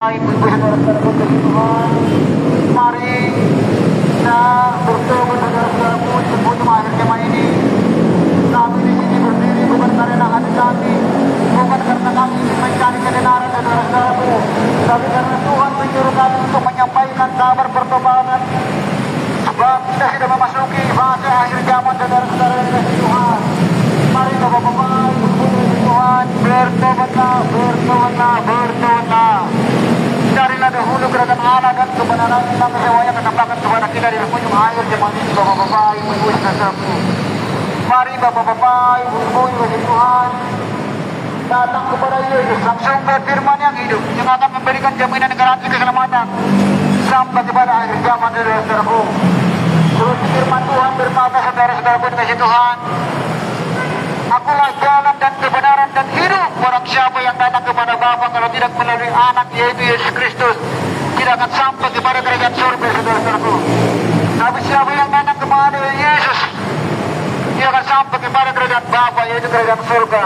Ibu-ibu saudara-saudaraku Tuhan, mari kita bertobat saudara-saudaraku di penghujung akhir zaman ini. Kami di sini berdiri bukan karena hati kami, bukan karena kami ingin mencari kebenaran saudara-saudaraku, tapi karena Tuhan menyuruh kami untuk menyampaikan kabar pertobatan. Sebab kita sudah memasuki fase akhir zaman saudara-saudara yang dikasihi Tuhan. Mari Bapak-bapak, Ibu-ibu Tuhan, bertobatlah, bertobatlah, bertobatlah. Carilah dahulu kerajaan Allah dan kebenaran, maka semuanya akan kepada kita di penghujung akhir zaman ini. Bapak-bapak, Ibu-ibu saudaraku, mari Bapak-bapak, Ibu-ibu dikasihi Tuhan, datang kepada Yesus, sang sumber firman yang hidup, yang akan memberikan jaminan garansi keselamatan sampai kepada akhir zaman saudara-saudaraku. Terus firman Tuhan berkata, saudara-saudaraku dikasihi Tuhan, Akulah jalan dan kebenaran dan hidup. Barang siapa yang datang kepada Bapa kalau tidak melalui anak yaitu Yesus Kristus, tidak akan sampai kepada kerajaan surga, saudara-saudaraku. Tapi siapa yang datang kepada Yesus, dia akan sampai kepada kerajaan Bapa yaitu kerajaan surga.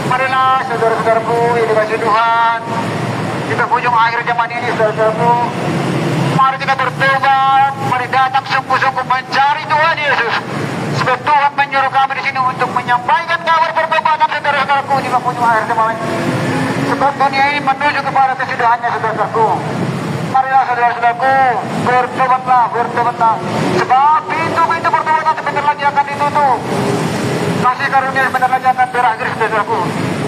Marilah saudara-saudaraku yang dikasihi Tuhan, di penghujung akhir zaman ini saudara-saudaraku, mari kita bertobat, mari datang sungguh-sungguh mencari Tuhan Yesus. Sebab Tuhan menyuruh kami di sini untuk menyampaikan kabar pertobatan saudara-saudaraku di penghujung akhir zaman ini. Sebab dunia ini menuju kepada kesudahannya saudara-saudaraku. Marilah saudara-saudaraku, bertobatlah, bertobatlah. Sebab pintu-pintu pertobatan sebentar lagi akan ditutup. Kasih karunia sebentar lagi akan berakhir saudaraku.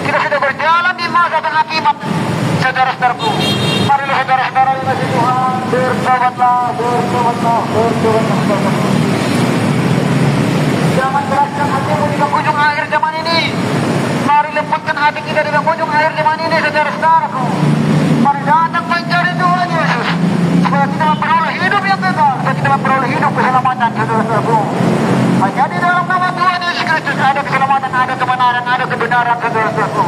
Kita sudah berjalan di masa penghakiman saudara-saudaraku. Marilah saudara-saudara yang dikasihi Tuhan, bertobatlah, bertobatlah, bertobatlah saudaraku. Jangan keraskan hatimu di penghujung akhir zaman ini. Mari lembutkan hati kita di penghujung akhir zaman ini, saudara-saudaraku. Mari datang mencari Tuhan Yesus, supaya kita memperoleh hidup yang kekal, supaya kita memperoleh hidup keselamatan, saudara-saudaraku. Hanya di dalam nama Tuhan Yesus Kristus ada keselamatan, ada kebenaran, ada kebenaran, saudara-saudaraku.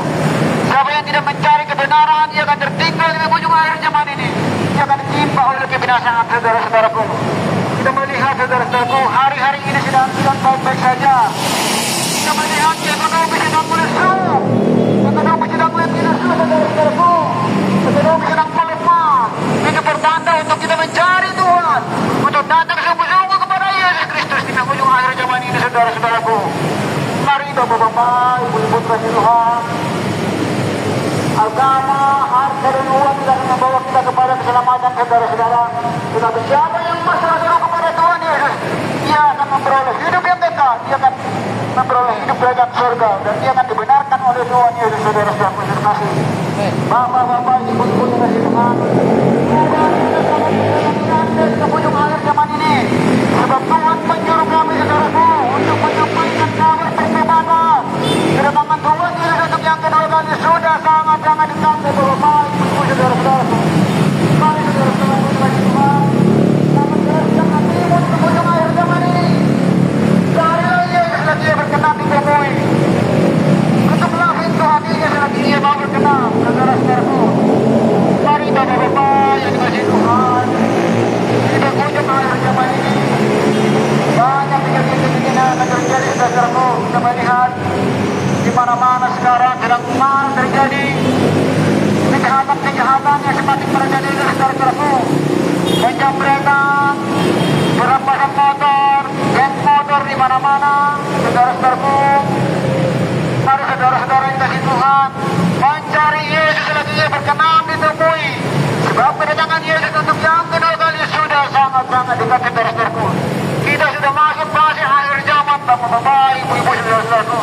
Siapa yang tidak mencari kebenaran, dia akan tertinggal di penghujung akhir zaman ini. Dia akan ditimpa oleh kebinasaan, saudara-saudaraku. Kita melihat saudara-saudaraku, hari-hari ini sedang baik-baik saja. Kita melihat ekonomi sedang melesu, ekonomi sedang lesu, saudara-saudaraku. Ekonomi sedang melemah. Itu pertanda untuk kita mencari Tuhan, untuk datang sungguh-sungguh kepada Yesus Kristus di penghujung akhir zaman ini, saudara-saudaraku. Mari Bapak-bapak, Ibu-ibu dikasihi Tuhan, agama, harta dan uang tidak membawa kita kepada keselamatan, saudara-saudara. Tetapi siapa yang masuk kepada Tuhan Yesus, dia akan memperoleh hidup yang kekal, dia akan memperoleh hidup kerajaan surga, dan dia akan dibenarkan oleh Tuhan Yesus, saudara-saudara. Terima kasih. Bapak-bapak, Ibu-ibu dikasihi Tuhan, di penghujung akhir zaman ini, sebab Tuhan menyuruh kami, saudaraku, untuk menyampaikan kabar pertobatan. Kedatangan Tuhan Yesus untuk yang kedua kali sudah sangat-sangat dekat, Bapak-bapak, Ibu-ibu, saudara-saudara. Mari saudara-saudara dikasihi Tuhan, jangan keraskan hatimu di penghujung akhir zaman ini. Carilah Yesus selagi ia berkenan ditemui. Ketuplah pintu hatinya selagi ia mau berkenan, saudara-saudaraku. Mari Bapak-bapak yang dikasihi Tuhan, di penghujung akhir zaman ini banyak kejadian-kejadian yang akan terjadi, saudara-saudaraku. Kita melihat di mana-mana sekarang sedang terjadi kejahatan yang semakin terjadi, saudara-saudaraku. Penjamretan, perampasan motor, geng motor di mana-mana, saudara-saudaraku. Mari saudara-saudara yang dikasihi Tuhan, mencari Yesus selagi ia berkenan ditemui. Sebab kedatangan Yesus untuk yang kedua kali sudah sangat-sangat dekat, saudara-saudaraku. Kita sudah masuk fase akhir zaman, Bapak-bapak, Ibu-ibu, saudara-saudaraku.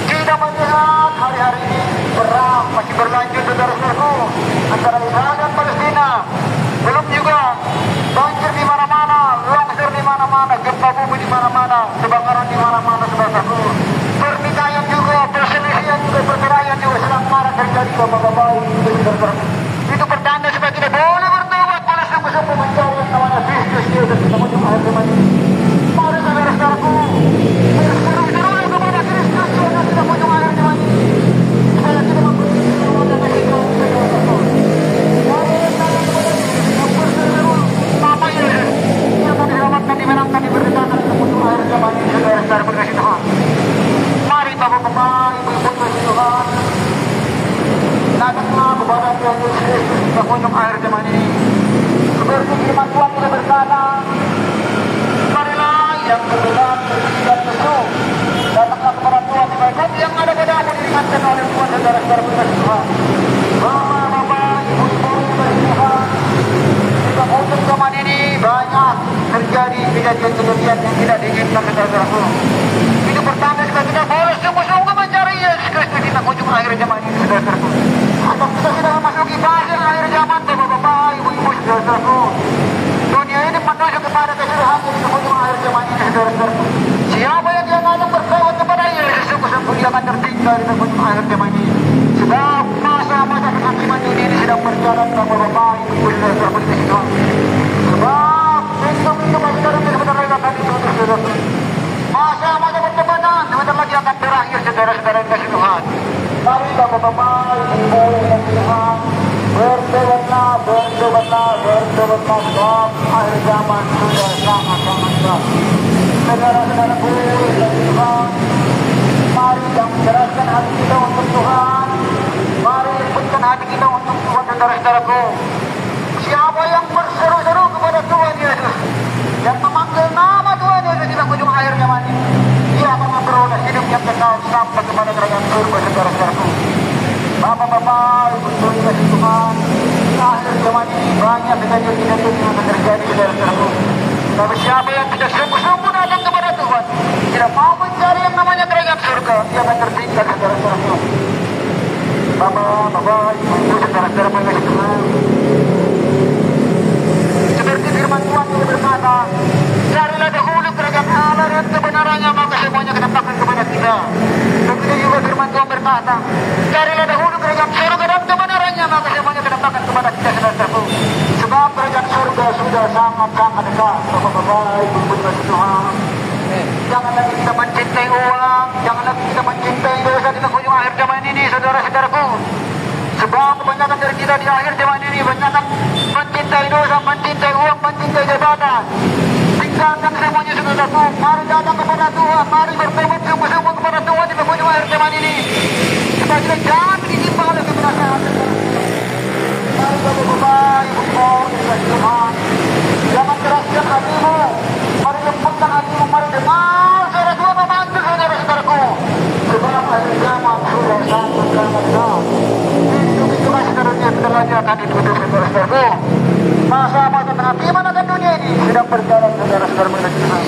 Kita melihat hari-hari ini perang masih berlanjut, saudara-saudaraku, antara Israel dan Palestina. Belum juga banjir di mana-mana, longsor di mana-mana, gempa bumi di mana-mana, kebakaran di mana-mana, saudara-saudaraku. Pertikaian juga, perselisihan juga, perceraian juga sedang marak terjadi, Bapak-bapak, Ibu-ibu, saudara-saudaraku. Itu pertanda supaya kita boleh bertobat, boleh sungguh-sungguh mencari yang namanya Kristus Yesus di penghujung akhir zaman ini. Mari saudara-saudaraku, berseru-serulah kepada Kristus Yesus di penghujung akhir zaman ini. Supaya kita memperoleh keselamatan yang hidup, saudara-saudaraku. Mari kita berseru-seru, Bapa Yesus, Dia akan diselamatkan, dimenangkan, diberitakan di penghujung akhir zaman ini, saudara-saudara berkasih Tuhan. Mari Bapak-bapak, Ibu-ibu dikasihi Tuhan, datanglah kepada Tuhan Yesus penghujung akhir zaman ini. Seperti firman Tuhan kita berkata, marilah yang berdoa dan berseru, datanglah kepada Tuhan sebaik yang ada padamu diingatkan oleh Tuhan saudara-saudara Tuhan. Bapak-bapak, ibu-ibu dari Tuhan, di penghujung zaman ini banyak terjadi kejadian-kejadian yang tidak diinginkan saudara-saudara. Itu pertanda jika kita boleh sungguh-sungguh mencari Yesus Kristus di penghujung akhir zaman ini saudara-saudara. Atau kita sudah memasuki fase akhir zaman, bapak-bapak, ibu-ibu saudara-saudara. Dunia ini menuju kepada kesalahan di penghujung akhir zaman ini saudara-saudara. Siapa yang dia ngajak bertawad kepada Yesus sungguh-sungguh dia akan tertinggal di penghujung akhir zaman ini. Sebab masa-masa kehakiman dunia ini sedang berjalan bapak-bapak, ibu-ibu saudara-saudara. Sebab pintu-pintu masih dalam sebentar lagi akan ditutup saudara-saudara. Masa-masa pertemanan sebentar lagi akan berakhir saudara-saudara yang kasih Tuhan. Mari bapak-bapak, ibu yang Tuhan, bertobatlah, bertobatlah, bertobatlah, sebab akhir zaman sudah sangat-sangat dekat. Saudara-saudaraku yang Tuhan, mari kita mencerahkan hati kita untuk Tuhan. Mari lembutkan hati kita untuk Tuhan, saudara-saudaraku. Siapa yang berseru-seru kepada Tuhan Yesus, yang memanggil nama Tuhan Yesus di penghujung akhir zaman ini, dia akan memperoleh hidup yang kekal sampai kepada kerajaan surga, saudara-saudaraku. Bapak-bapak, ibu-ibu yang kasih Tuhan, akhir zaman ini banyak kejadian-kejadian yang akan terjadi, saudara-saudaraku. Tapi siapa yang tidak sungguh-sungguh datang kepada Tuhan, tidak mau mencari yang namanya kerajaan surga, dia akan tertinggal, saudara-saudaraku. Bapak-bapak, ibu-ibu, saudara-saudara yang kasih Tuhan, seperti firman Tuhan yang berkata, carilah dahulu kerajaan Allah dan kebenarannya, maka semuanya kedapatkan kepada kita. Begitu juga firman Tuhan berkata, carilah dahulu kerajaan surga dan kebenarannya, maka semuanya kedapatkan kepada kita, saudara-saudaraku. Sebab kerajaan surga sudah sangat-sangat dekat. Bapak-bapak, ibu-ibu kasih Tuhan, jangan lagi kita mencintai uang, jangan lagi kita mencintai dosa di penghujung akhir zaman ini, saudara-saudaraku. Sebab kebanyakan dari kita di akhir zaman ini banyak mencintai dosa, mencintai uang, mencintai jabatan. Tinggalkan semuanya, saudaraku. Mari datang kepada Tuhan, mari bertobat sungguh-sungguh kepada Tuhan di penghujung akhir zaman ini. Supaya kita jangan ditimpa oleh kebinasaan. Mari bapak-bapak, ibu-ibu dari Tuhan, jangan keraskan hatimu, mari lembutkan hatimu, mari dengar suara Tuhan memanggil saudara-saudaraku. Sebab akhir zaman sudah sangat-sangat dekat. Pintu-pintu kasih karunia bentar lagi akan ditutup, saudara-saudaraku. Masa-masa penghakiman akan dunia ini sedang berjalan, saudara-saudara mengenai Tuhan.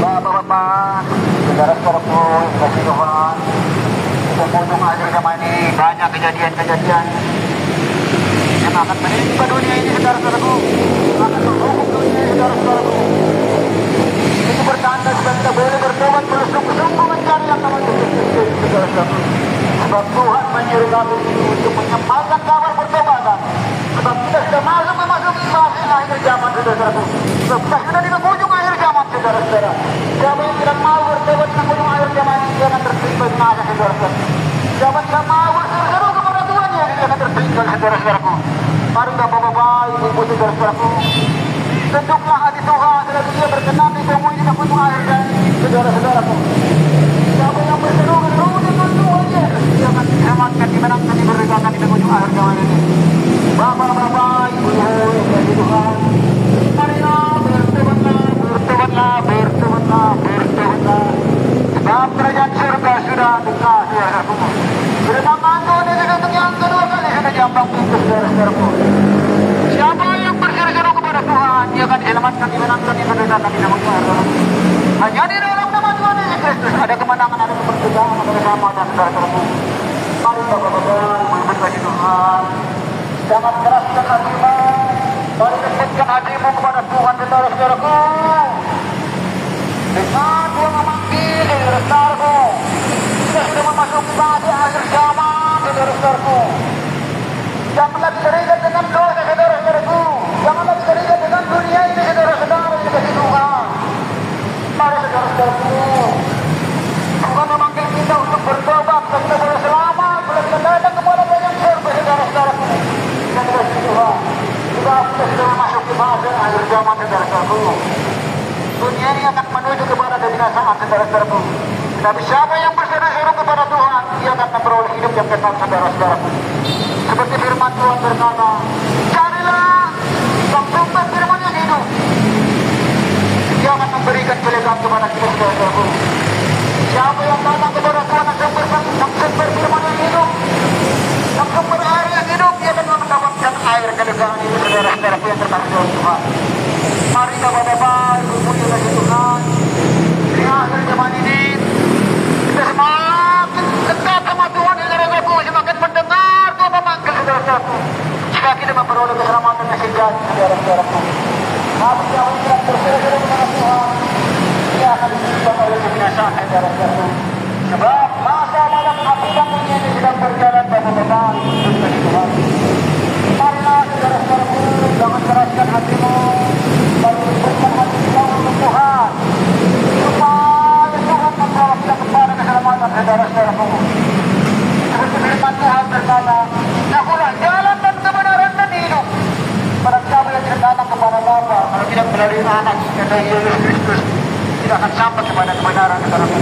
Bapak-bapak, saudara-saudaraku, kasih Tuhan, di penghujung akhir zaman ini banyak kejadian-kejadian yang akan menimpa dunia ini, saudara-saudaraku, akan menghukum dunia ini, saudara-saudaraku. Itu bertanda supaya kita boleh bertobat, bersungguh-sungguh mencari yang namanya Kristus, saudara-saudaraku. Sebab Tuhan menyuruh kami untuk menyampaikan kabar pertobatan. Sebab kita sudah memasuki fase akhir zaman, saudara-saudaraku. Sebab kita sudah di penghujung akhir zaman, saudara-saudara. Siapa yang tidak mau bertobat di penghujung akhir zaman ini, dia akan tertimpa binasa, saudara-saudara. Siapa yang tidak mau berseru-seru kepada Tuhan, dia akan tertinggal, saudara-saudaraku. Mari bapak-bapak, ibu-ibu, saudara-saudaraku, tunduklah hati Tuhan selagi dia berkenan di penghujung akhir zaman ini, saudara-saudaraku. Siapa yang berseru-seru dengan Tuhan, dia akan diselamatkan, dimenangkan, diberikan di penghujung akhir zaman ini. Bapak-bapak, ibu-ibu, kasih Tuhan, marilah bertobatlah, bertobatlah, bertobatlah, bertobatlah. Sebab kerajaan surga sudah dekat, saudaraku. Firman Tuhan ini untuk yang kedua kali sudah diambang pintu, saudara-saudaraku. Siapa yang berseru-seru kepada Tuhan, dia akan diselamatkan, dimenangkan, diberikan di penghujung akhir zaman. Hanya di dalam nama Tuhan Yesus Kristus ada kemenangan, ada kepercayaan, ada keselamatan, saudara-saudaraku. Mari bapak-bapak, ibu-ibu kasih Tuhan, jangan keraskan hatimu, mari lembutkan hatimu kepada Tuhan, saudara-saudaraku. Dengan Tuhan memanggil, saudara-saudaraku, kita sudah memasuki fase akhir zaman, saudara-saudaraku. Jangan lagi terikat dengan dosa, saudara-saudaraku. Jangan lagi terikat dengan dunia ini, saudara-saudara yang dikasihi Tuhan. Mari saudara-saudaraku, Tuhan memanggil kita untuk bertobat, kita boleh selamat, boleh kita datang kepada banyak surga, kita sudah memasuki fase akhir zaman saudara-saudaraku. Dunia ini akan menuju kepada kebinasaan saudara-saudaraku. Tapi siapa yang berseru-seru kepada Tuhan, dia akan memperoleh hidup yang kekal saudara-saudaraku. Seperti firman Tuhan berkata, carilah sang sumber firman yang hidup. Dia akan memberikan kelegaan kepada kita saudara-saudaraku. Siapa yang datang kepada Tuhan sang sumber firman yang hidup, sang sumber air yang hidup, dia akan mendapatkan air kelegaan itu saudara-saudaraku yang terkasih Tuhan. Mari Bapak-Bapak, Ibu-Ibu dari Tuhan, di akhir zaman ini kita semakin dekat sama Tuhan saudara-saudaraku, semakin mendengar Tuhan memanggil saudara-saudaraku. Jika kita memperoleh keselamatan yang sejati saudara-saudaraku, tapi yang tidak berseru-seru kepada Tuhan, dia akan disebabkan oleh kebinasaan saudara-saudaraku. Sebab masa malam api yang ini sedang berjalan Bapak-Bapak, Ibu dari Tuhan. Marilah saudara-saudaraku, jangan keraskan hatimu, bagi berikan hati kita untuk Tuhan, supaya Tuhan membawa kita kepada keselamatan saudara-saudaraku. Seperti firman Tuhan berkata, akulah jalan dan kebenaran dan hidup. Barang siapa yang tidak datang kepada Bapa, kalau tidak melalui anak yaitu Yesus Kristus, tidak akan sampai kepada kebenaran saudaraku.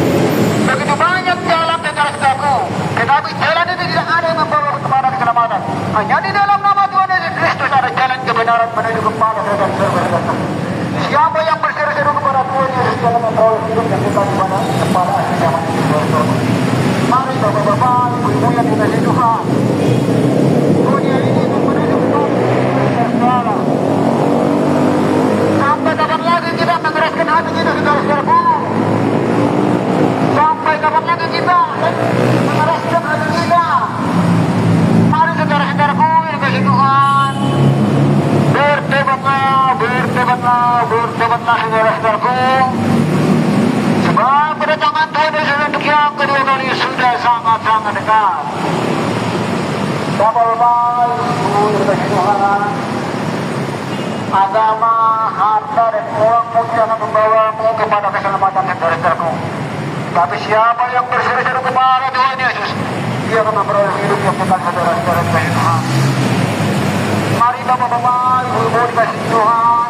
Begitu banyak jalan saudara-saudaraku, tetapi jalan itu tidak ada yang membawa kepada keselamatan. Hanya di dalam nama Tuhan Yesus Kristus ada jalan kebenaran menuju kepada saudara-saudaraku. Siapa yang berseru-seru kepada Tuhan Yesus, dia akan memperoleh hidup yang kekal kepada akhir zaman ini saudara-saudaraku. Mari Bapak-Bapak, Ibu-Ibu yang dikasihi Tuhan, dunia ini menuju kepada segala. Sampai kapan lagi kita mengeraskan hati kita saudara-saudaraku? Sampai kapan lagi kita mengeraskan hati kita? Mari saudara-saudaraku yang dikasihi Tuhan, bertobatlah saudara-saudaraku. Sebab kedatangan Tuhan Yesus untuk yang kedua kali sudah sangat-sangat dekat. Bapak-bapak, Ibu yang dikasihi Tuhan, agama, harta dan uangmu tidak akan membawamu kepada keselamatan saudara-saudaraku. Tapi siapa yang berseru-seru kepada Tuhan Yesus, dia akan memperoleh hidup yang kekal saudara-saudara dikasihi Tuhan. Mari Bapak-bapak, Ibu-ibu dikasihi Tuhan,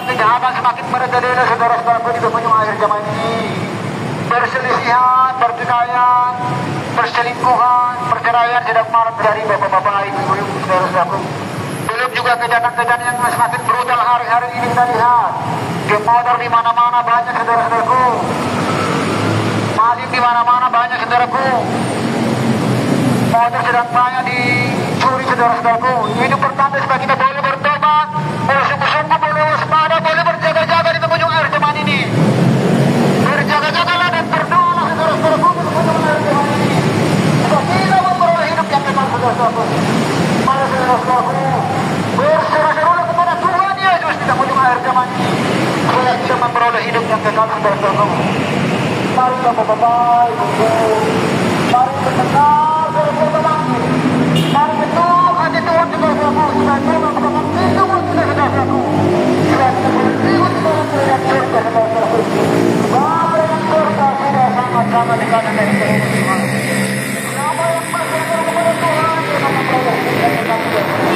kejahatan semakin merajalela saudara-saudaraku di penghujung akhir zaman ini. Perselisihan, pertikaian, perselingkuhan, perceraian sedang marak dari Bapak-bapak, Ibu-ibu, saudara-saudaraku. Belum juga kejahatan-kejahatan yang semakin brutal hari-hari ini kita lihat. Geng motor di mana-mana banyak saudara-saudaraku. Maling di mana-mana banyak saudaraku. Motor sedang banyak dicuri saudara-saudaraku. Ini pertanda supaya kita boleh bertobat, boleh sungguh-sungguh, boleh waspada, boleh berjaga-jaga di penghujung akhir zaman ini. Berjaga-jagalah dan berdoalah saudara-saudaraku di penghujung akhir zaman ini. Supaya kita memperoleh hidup yang kekal saudara-saudaraku. Mari saudara-saudaraku, berseru-serulah kepada Tuhan Yesus di penghujung akhir zaman ini, supaya kita memperoleh hidup yang kekal saudara-saudaraku. Mari Bapak-bapak, Ibu-ibu, mari mendengar saudara-saudara. Mari ketuk hati Tuhan saudara-saudaraku, supaya Tuhan membukakan pintu buat kita saudara-saudaraku. Supaya kita berjiwa di dalam kerajaan surga saudara-saudaraku. Sebab kerajaan surga sudah sangat-sangat dekat dengan Tuhan. Siapa yang berseru kepada Tuhan, dia akan memperoleh hidup yang kekal saudara-saudaraku.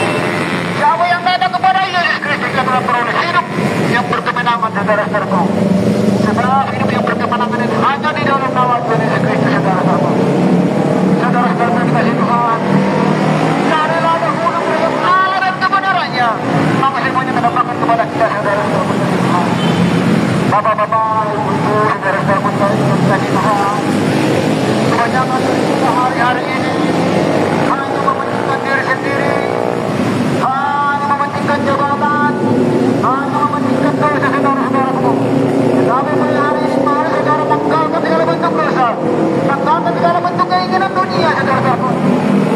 Siapa yang datang kepada Yesus Kristus, dia akan memperoleh hidup yang berkemenangan saudara-saudaraku. Sebab hidup yang berkemenangan itu hanya di dalam nama Tuhan Yesus Kristus saudara-saudaraku. Saudara-saudara dikasihi Tuhan, carilah dahulu kerajaan Allah dan kebenarannya, maka semuanya mendapatkan kepada kita saudara-saudara dikasihi Tuhan. Bapak-bapak, Ibu-ibu, saudara-saudara dikasihi Tuhan, kebanyakan kita hari-hari ini hanya mementingkan diri sendiri, hanya mementingkan jabatan, hanya mementingkan dosa saudara-saudaraku. Tetapi pada hari ini mari saudara tanggalkan segala bentuk dosa, tanggalkan segala bentuk keinginan dunia saudara-saudaraku.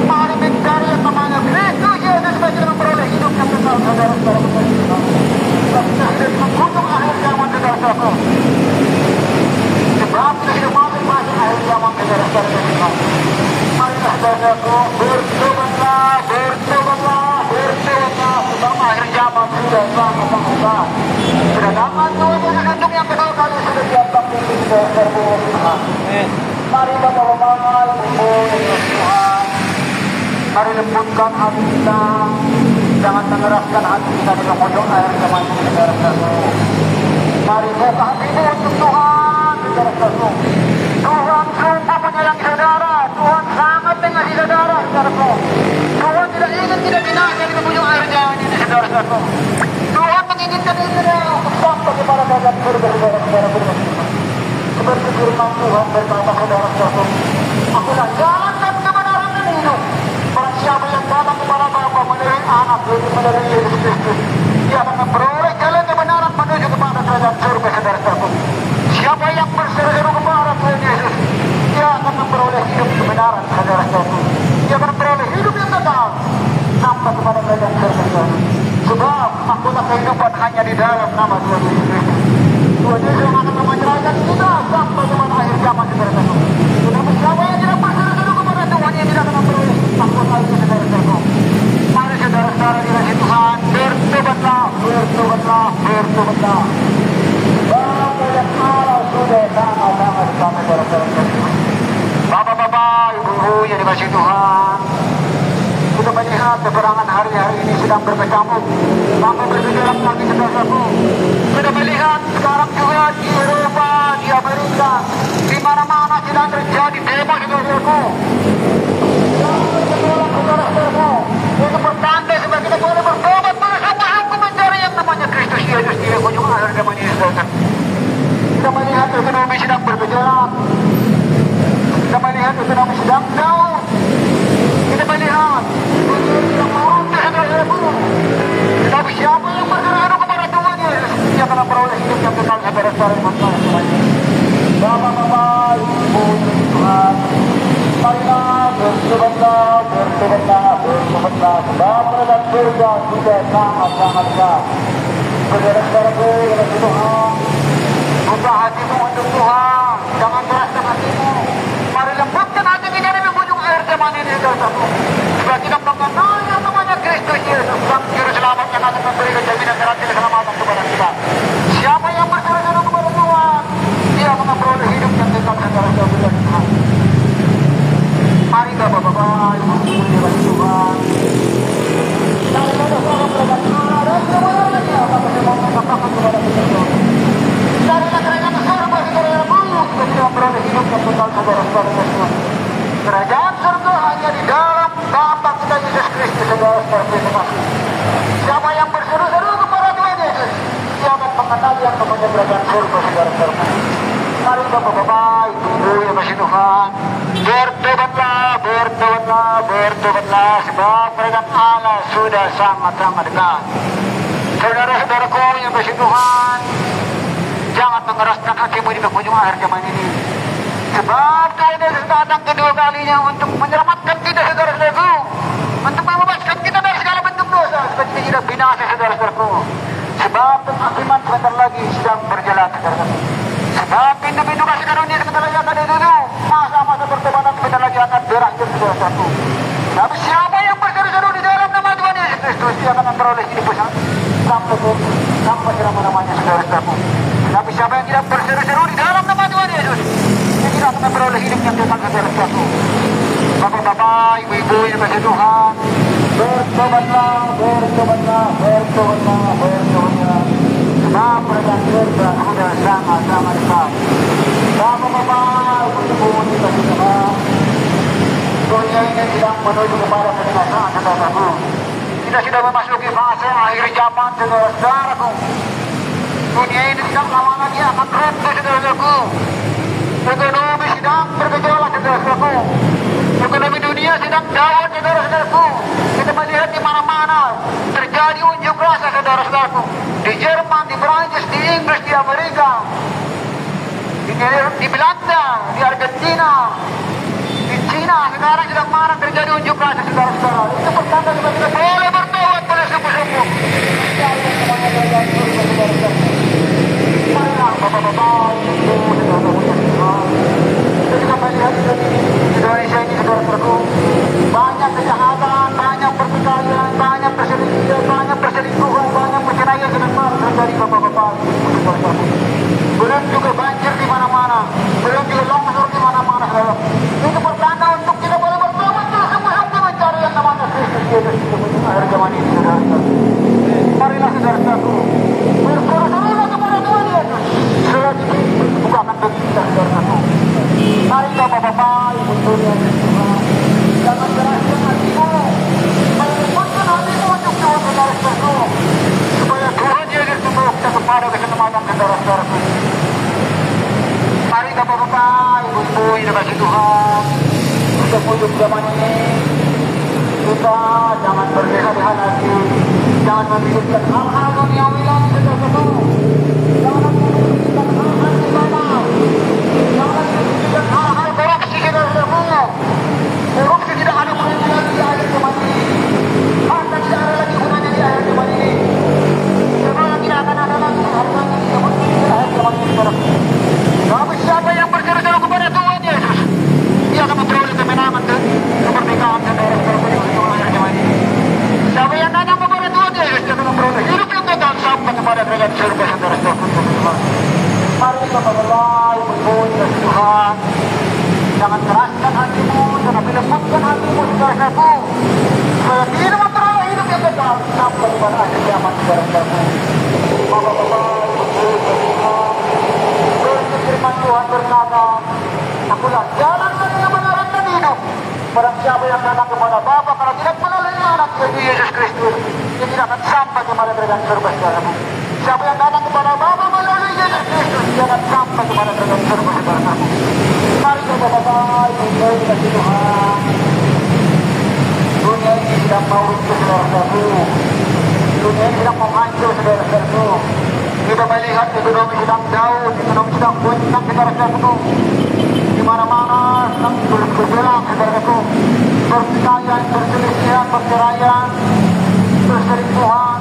Mari mencari yang namanya Kristus Yesus supaya kita memperoleh hidup yang kekal saudara-saudaraku. Kita hidup di penghujung akhir zaman saudara-saudaraku. Sebab kita hidup masing-masing akhir zaman saudara-saudaraku. Marilah saudaraku, bertobatlah. Sebab akhir zaman sudah sangat-sangat dekat. Kedatangan Tuhan Yesus untuk yang kedua kali sudah dianggap tinggi saudara-saudaraku. Mari Bapak-bapak, Ibu-ibu, Tuhan, mari lembutkan hati kita, Jangan mengeraskan hati kita di pojok air zaman ini, saudara-saudaraku. Mari buka hatimu untuk Tuhan, saudara-saudaraku. Tuhan sungguh menyayangi saudara. Tuhan sangat mengasihi saudara, saudaraku. Tuhan tidak ingin kita binasa di pojok air zaman ini, saudara-saudaraku. Tuhan menginginkan kita untuk sampai kepada kerajaan surga, saudara-saudaraku. Seperti firman Tuhan berkata, saudara-saudaraku, akulah jalan dan kebenaran dan hidup. Barang siapa yang datang kepada Bapa melalui Anak, yaitu melalui Yesus Kristus, dia akan memperoleh jalan kebenaran menuju kepada kerajaan surga, saudara-saudaraku. Siapa yang berseru-seru kepada Tuhan Yesus, dia akan memperoleh hidup kebenaran, saudara-saudaraku. Dia akan memperoleh hidup yang kekal sampai kepada kerajaan surga, saudara. Sebab mahkota kehidupan hanya di dalam nama Tuhan Yesus Kristus. Tuhan Yesus yang akan menyerahkan kita sampai kepada akhir zaman, saudara-saudaraku. Tetapi siapa yang tidak berseru-seru kepada Tuhan, dia tidak akan memperoleh mahkota itu, saudara-saudaraku. Mari saudara-saudara dikasihi Tuhan, bertobatlah, bertobatlah, bertobatlah. Bapa yang Allah sudah sama-sama di sana, saudara-saudaraku. Bapak-bapak, ibu-ibu yang dikasihi Tuhan, kita melihat peperangan hari-hari ini sedang berkecamuk sampai bergejolak lagi, saudara-saudaraku. Kita melihat sekarang juga di Eropa, di Amerika, di mana-mana sedang terjadi demo, saudara-saudaraku. Saudara-saudaraku, itu pertanda supaya kita boleh bertobat, bersungguh-sungguh mencari yang namanya Kristus Yesus di ujung akhir zaman ini, saudara-saudaraku. Kita melihat ekonomi sedang bergejolak. Kita melihat ekonomi sedang down. Kita melihat yang meruntuh, saudara-saudaraku. Tetapi siapa yang berseru kepada Tuhan Yesus, dia akan memperoleh hidup yang kekal, saudara-saudara. Bapak-bapak, ibu Tuhan, marilah bertobatlah, bertobatlah, bertobatlah. Sebab kerajaan surga sudah sangat-sangat dekat. Saudara-saudaraku, dalam Tuhan, buka hatimu untuk Tuhan, jangan keraskan hatimu. Mari lembutkan hati kita di ujung air zaman ini, saudara-saudaraku. Supaya kita mengenal yang namanya Kristus Yesus, Sang Juru Selamat yang akan memberikan jaminan garansi keselamatan kepada kita. Siapa yang berseru-seru kepada Tuhan, dia akan memperoleh hidup yang kekal, saudara-saudara. Mari bapak-bapak, ibu-ibu yang Tuhan, dari saudara-saudara kerajaan Allah dan kebenarannya akan menyebabkan kepada kita. Dari kerajaan surga, saudara-saudaraku, kita tidak memperoleh hidup yang kekal, saudara-saudara. Kerajaan surga hanya di dalam Bapa kita Yesus Kristus, saudara-saudara. Siapa yang berseru-seru kepada Tuhan Yesus, dia akan mengenal yang namanya kerajaan surga, saudara-saudara. Mari bapak-bapak, ibu-ibu yang kasih Tuhan, bertobatlah, bertobatlah, bertobatlah, sebab kerajaan Allah sudah sangat-sangat dekat. Saudara-saudaraku yang kasih Tuhan, jangan mengeraskan hatimu di penghujung akhir zaman ini. Sebab Tuhan Yesus datang kedua kalinya untuk menyelamatkan kita, saudara-saudaraku, untuk membebaskan kita dari segala bentuk dosa, supaya kita tidak binasa, saudara-saudaraku. Sebab penghakiman sebentar lagi sedang berjalan, saudara-saudaraku. Sebab pintu-pintu kasih karunia sebentar lagi akan ditutup, masa-masa pertobatan sebentar lagi akan berakhir, saudara-saudaraku. Tapi siapa yang berseru-seru di dalam nama Tuhan Yesus Kristus, dia akan memperoleh hidup sampai selama-lamanya, saudara-saudaraku. Tapi siapa yang tidak berseru-seru di dalam nama Tuhan Yesus, dia tidak akan memperoleh hidup yang kekal, saudara-saudaraku. Bapak-bapak, ibu-ibu yang kasih Tuhan, bertobatlah, bertobatlah, bertobatlah, bertobatlah. Sebab kerajaan surga sudah sangat-sangat dekat. Bapak-bapak, ibu-ibu yang kasih Tuhan, dunia ini sedang menuju kepada kebinasaan, saudaraku. Kita sudah memasuki fase akhir zaman, saudara-saudaraku. Dunia ini sedang lama lagi akan runtuh, saudaraku. Ekonomi sedang bergejolak, saudara-saudaraku. Ekonomi dunia sedang down, saudara-saudaraku. Kita melihat di mana-mana terjadi unjuk rasa, saudara-saudaraku. Di Jerman, di Prancis, di Inggris, di Amerika, di Belanda, di Argentina, di China. Sekarang sedang marah terjadi unjuk rasa, saudara-saudara. Itu pertanda supaya kita boleh bertobat, boleh sungguh-sungguh. Marilah bapak-bapak, ibu, saudara-saudara. Kita juga melihat di Indonesia ini, saudara-saudaraku, banyak kejahatan, banyak pertikaian, banyak perselingkuhan, banyak perceraian sedang marak terjadi, bapak-bapak, saudara-saudaraku. Belum juga banjir di mana-mana, belum juga longsor di mana-mana, saudara. Itu pertanda untuk kita boleh bertobat, sungguh-sungguh mencari yang namanya Kristus Yesus di akhir zaman ini, saudara-saudara. kita jangan berleha-leha lagi, jangan memikirkan hal-hal duniawi lagi, saudara-saudara. Jangan memikirkan hal-hal di sana, jangan memikirkan hal-hal korupsi, saudara-saudara. Korupsi tidak ada gunanya lagi di akhir zaman ini, harta tidak ada lagi gunanya di akhir zaman ini. Semua tidak akan ada lagi harganya di zaman ini, di akhir zaman ini, saudara. Tapi siapa yang berseru-seru kepada Tuhan Yesus, dia akan memperoleh kemenangan dan kemerdekaan, saudara-saudara, di akhir zaman ini. Siapa yang datang kepada Tuhan Yesus, dia akan memperoleh hidup yang kekal sampai kepada kerajaan surga, saudara-saudara. Mari kita berdoa, ibu-ibu, ya Tuhan. Jangan keraskan hatimu, jangan lembutkan hatimu, saudara-saudaraku, supaya tidak memperoleh hidup yang kekal sampai kepada akhir zaman, saudara-saudaraku. Bapak-bapak, ibu-ibu, ya Tuhan. Firman Tuhan berkata, akulah jalan dan kebenaran dan hidup. Barang siapa yang datang kepada Bapa kalau tidak melalui anak Yesus Kristus, dia tidak akan sampai kepada kerajaan surga, saudaraku. Siapa yang datang kepada Bapa melalui Yesus Kristus, dia akan sampai kepada kerajaan surga, saudaraku. Mari Bapak-bapak, ibu-ibu, kasih Tuhan. Dunia ini sedang mau runtuh, saudaraku. Dunia ini sedang mau hancur, saudara-saudaraku. Kita melihat ekonomi sedang down, ekonomi sedang goncang, saudara-saudaraku. Di mana-mana sedang bergejolak, saudaraku. Pertikaian, perselisihan, perceraian, perselingkuhan,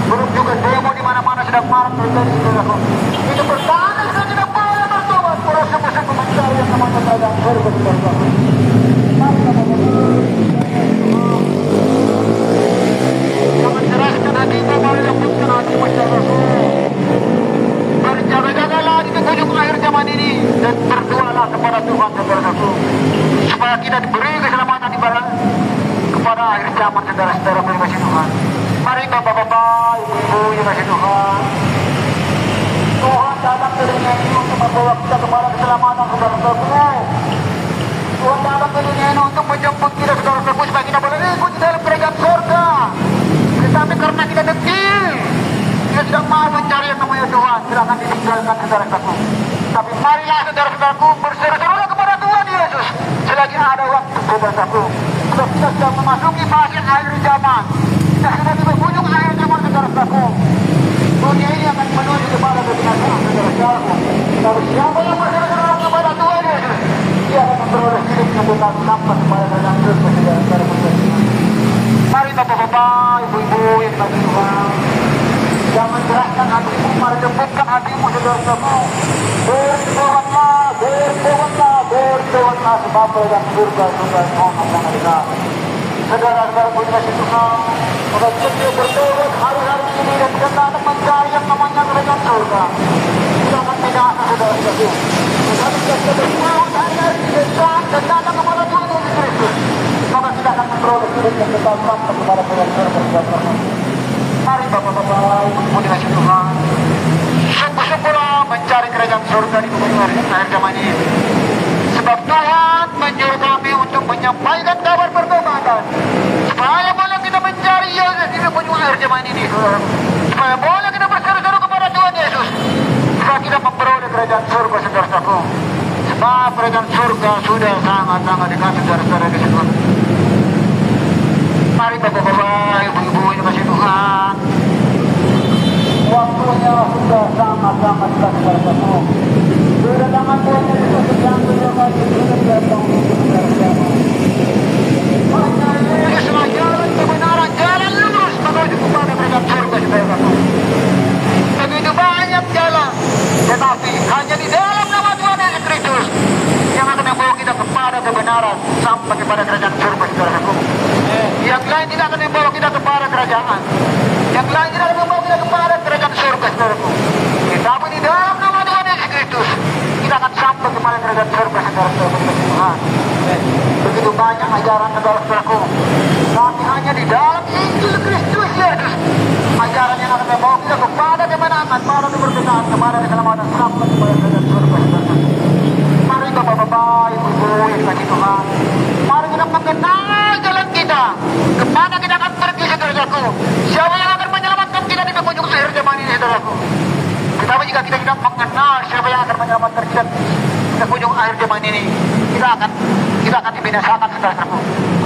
belum juga demo di mana-mana sedang marak terjadi, saudaraku. Itu bertahan dan tidak boleh bertobat. Para sungguh-sungguh mencari yang namanya kerajaan surga, saudaraku. Mari jangan ceraskan hatimu, mari lembutkan hatimu, saudaraku. Berjaga-jagalah di penghujung akhir zaman ini dan berdoalah kepada Tuhan, saudaraku, supaya kita diberi keselamatan kepada akhir zaman, saudara-saudara yang kasih Tuhan. Mari bapak-bapak, ibu-ibu yang kasih Tuhan. Tuhan datang ke dunia ini untuk membawa kita kepada keselamatan, saudara-saudaraku. Tuhan datang ke dunia ini untuk menjemput kita, saudara-saudaraku, supaya kita boleh ikut di dalam kerajaan surga. Tetapi karena kita dengki, dia sedang mau mencari yang namanya Tuhan, silakan ditinggalkan, saudara-saudaraku. Tapi marilah, saudara-saudaraku, berseru-serulah kepada Tuhan Yesus selagi ada waktu, saudara-saudaraku. Sebab kita sedang memasuki fase akhir zaman. Kita sudah di penghujung akhir zaman, saudara-saudaraku. Dunia ini akan menuju kepada kebinasaan, saudara-saudaraku. Tapi siapa yang berseru-seru kepada Tuhan Yesus, dia akan memperoleh hidup yang kekal sampai kepada kerajaan surga, saudara-saudaraku. Mari bapak-bapak, ibu-ibu yang kasih Tuhan. Jangan keraskan hatimu, mari lembutkan hatimu, saudara-saudaraku. Bertobatlah, bertobatlah, bertobatlah, sebab kerajaan surga sudah sangat dekat. Saudara-saudaraku yang kasih Tuhan, pada setiap bertobat hari-hari ini dan kita akan mencari yang namanya kerajaan surga. Kita akan binasa, saudara-saudaraku. Tetapi kita bertobat hari-hari ini dan datang kepada Tuhan Yesus Kristus, maka kita akan memperoleh hidup yang kekal sampai kepada kerajaan surga, saudara-saudaraku. Mari bapak-bapak, ibu-ibu dikasih Tuhan, sungguh-sungguhlah mencari kerajaan surga di penghujung akhir zaman ini. Sebab Tuhan menyuruh kami untuk menyampaikan kabar pertobatan, supaya boleh kita mencari Yesus di penghujung akhir zaman ini, supaya boleh kita berseru-seru kepada Tuhan Yesus, supaya kita memperoleh kerajaan surga, saudara-saudaraku. Sebab kerajaan surga sudah sangat-sangat dekat, saudara-saudara di situ. Mari bapak-bapak, ibu-ibu yang kasih Tuhan, waktunya sudah sangat-sangat dekat, saudara-saudaraku. Kedatangan Tuhan Yesus sedang berjalan di dunia saudara-saudaraku. Hanya Yesuslah jalan kebenaran, jalan lurus menuju kepada kerajaan surga, saudara-saudaraku. Begitu banyak jalan, tetapi hanya di dalam nama Tuhan Yesus Kristus yang akan membawa kita kepada kebenaran sampai kepada kerajaan surga, saudara-saudaraku. Yang lain tidak akan membawa kita kepada kerajaan. Yang lain tidak akan membawa kita kepada kerajaan surga, saudaraku. Tetapi di dalam nama Tuhan Yesus Kristus kita akan sampai kepada kerajaan surga, saudara-saudara Tuhan. Begitu banyak ajaran, saudara-saudaraku. Tapi hanya di dalam Injil Kristus Yesus, ajaran yang akan membawa kita kepada kemenangan, kepada kemerdekaan, kepada keselamatan sampai kepada kerajaan surga, saudara-saudara. Mari bapak-bapak, ibu-ibu yang kasih Tuhan, mari kita mengenal jalan kita, kemana kita akan pergi, saudaraku. Siapa yang akan menyelamatkan kita di penghujung akhir zaman ini, saudaraku. Tetapi jika kita tidak mengenal siapa yang akan menyelamatkan kita ujung akhir zaman ini kita akan dibinasakan, saudaraku.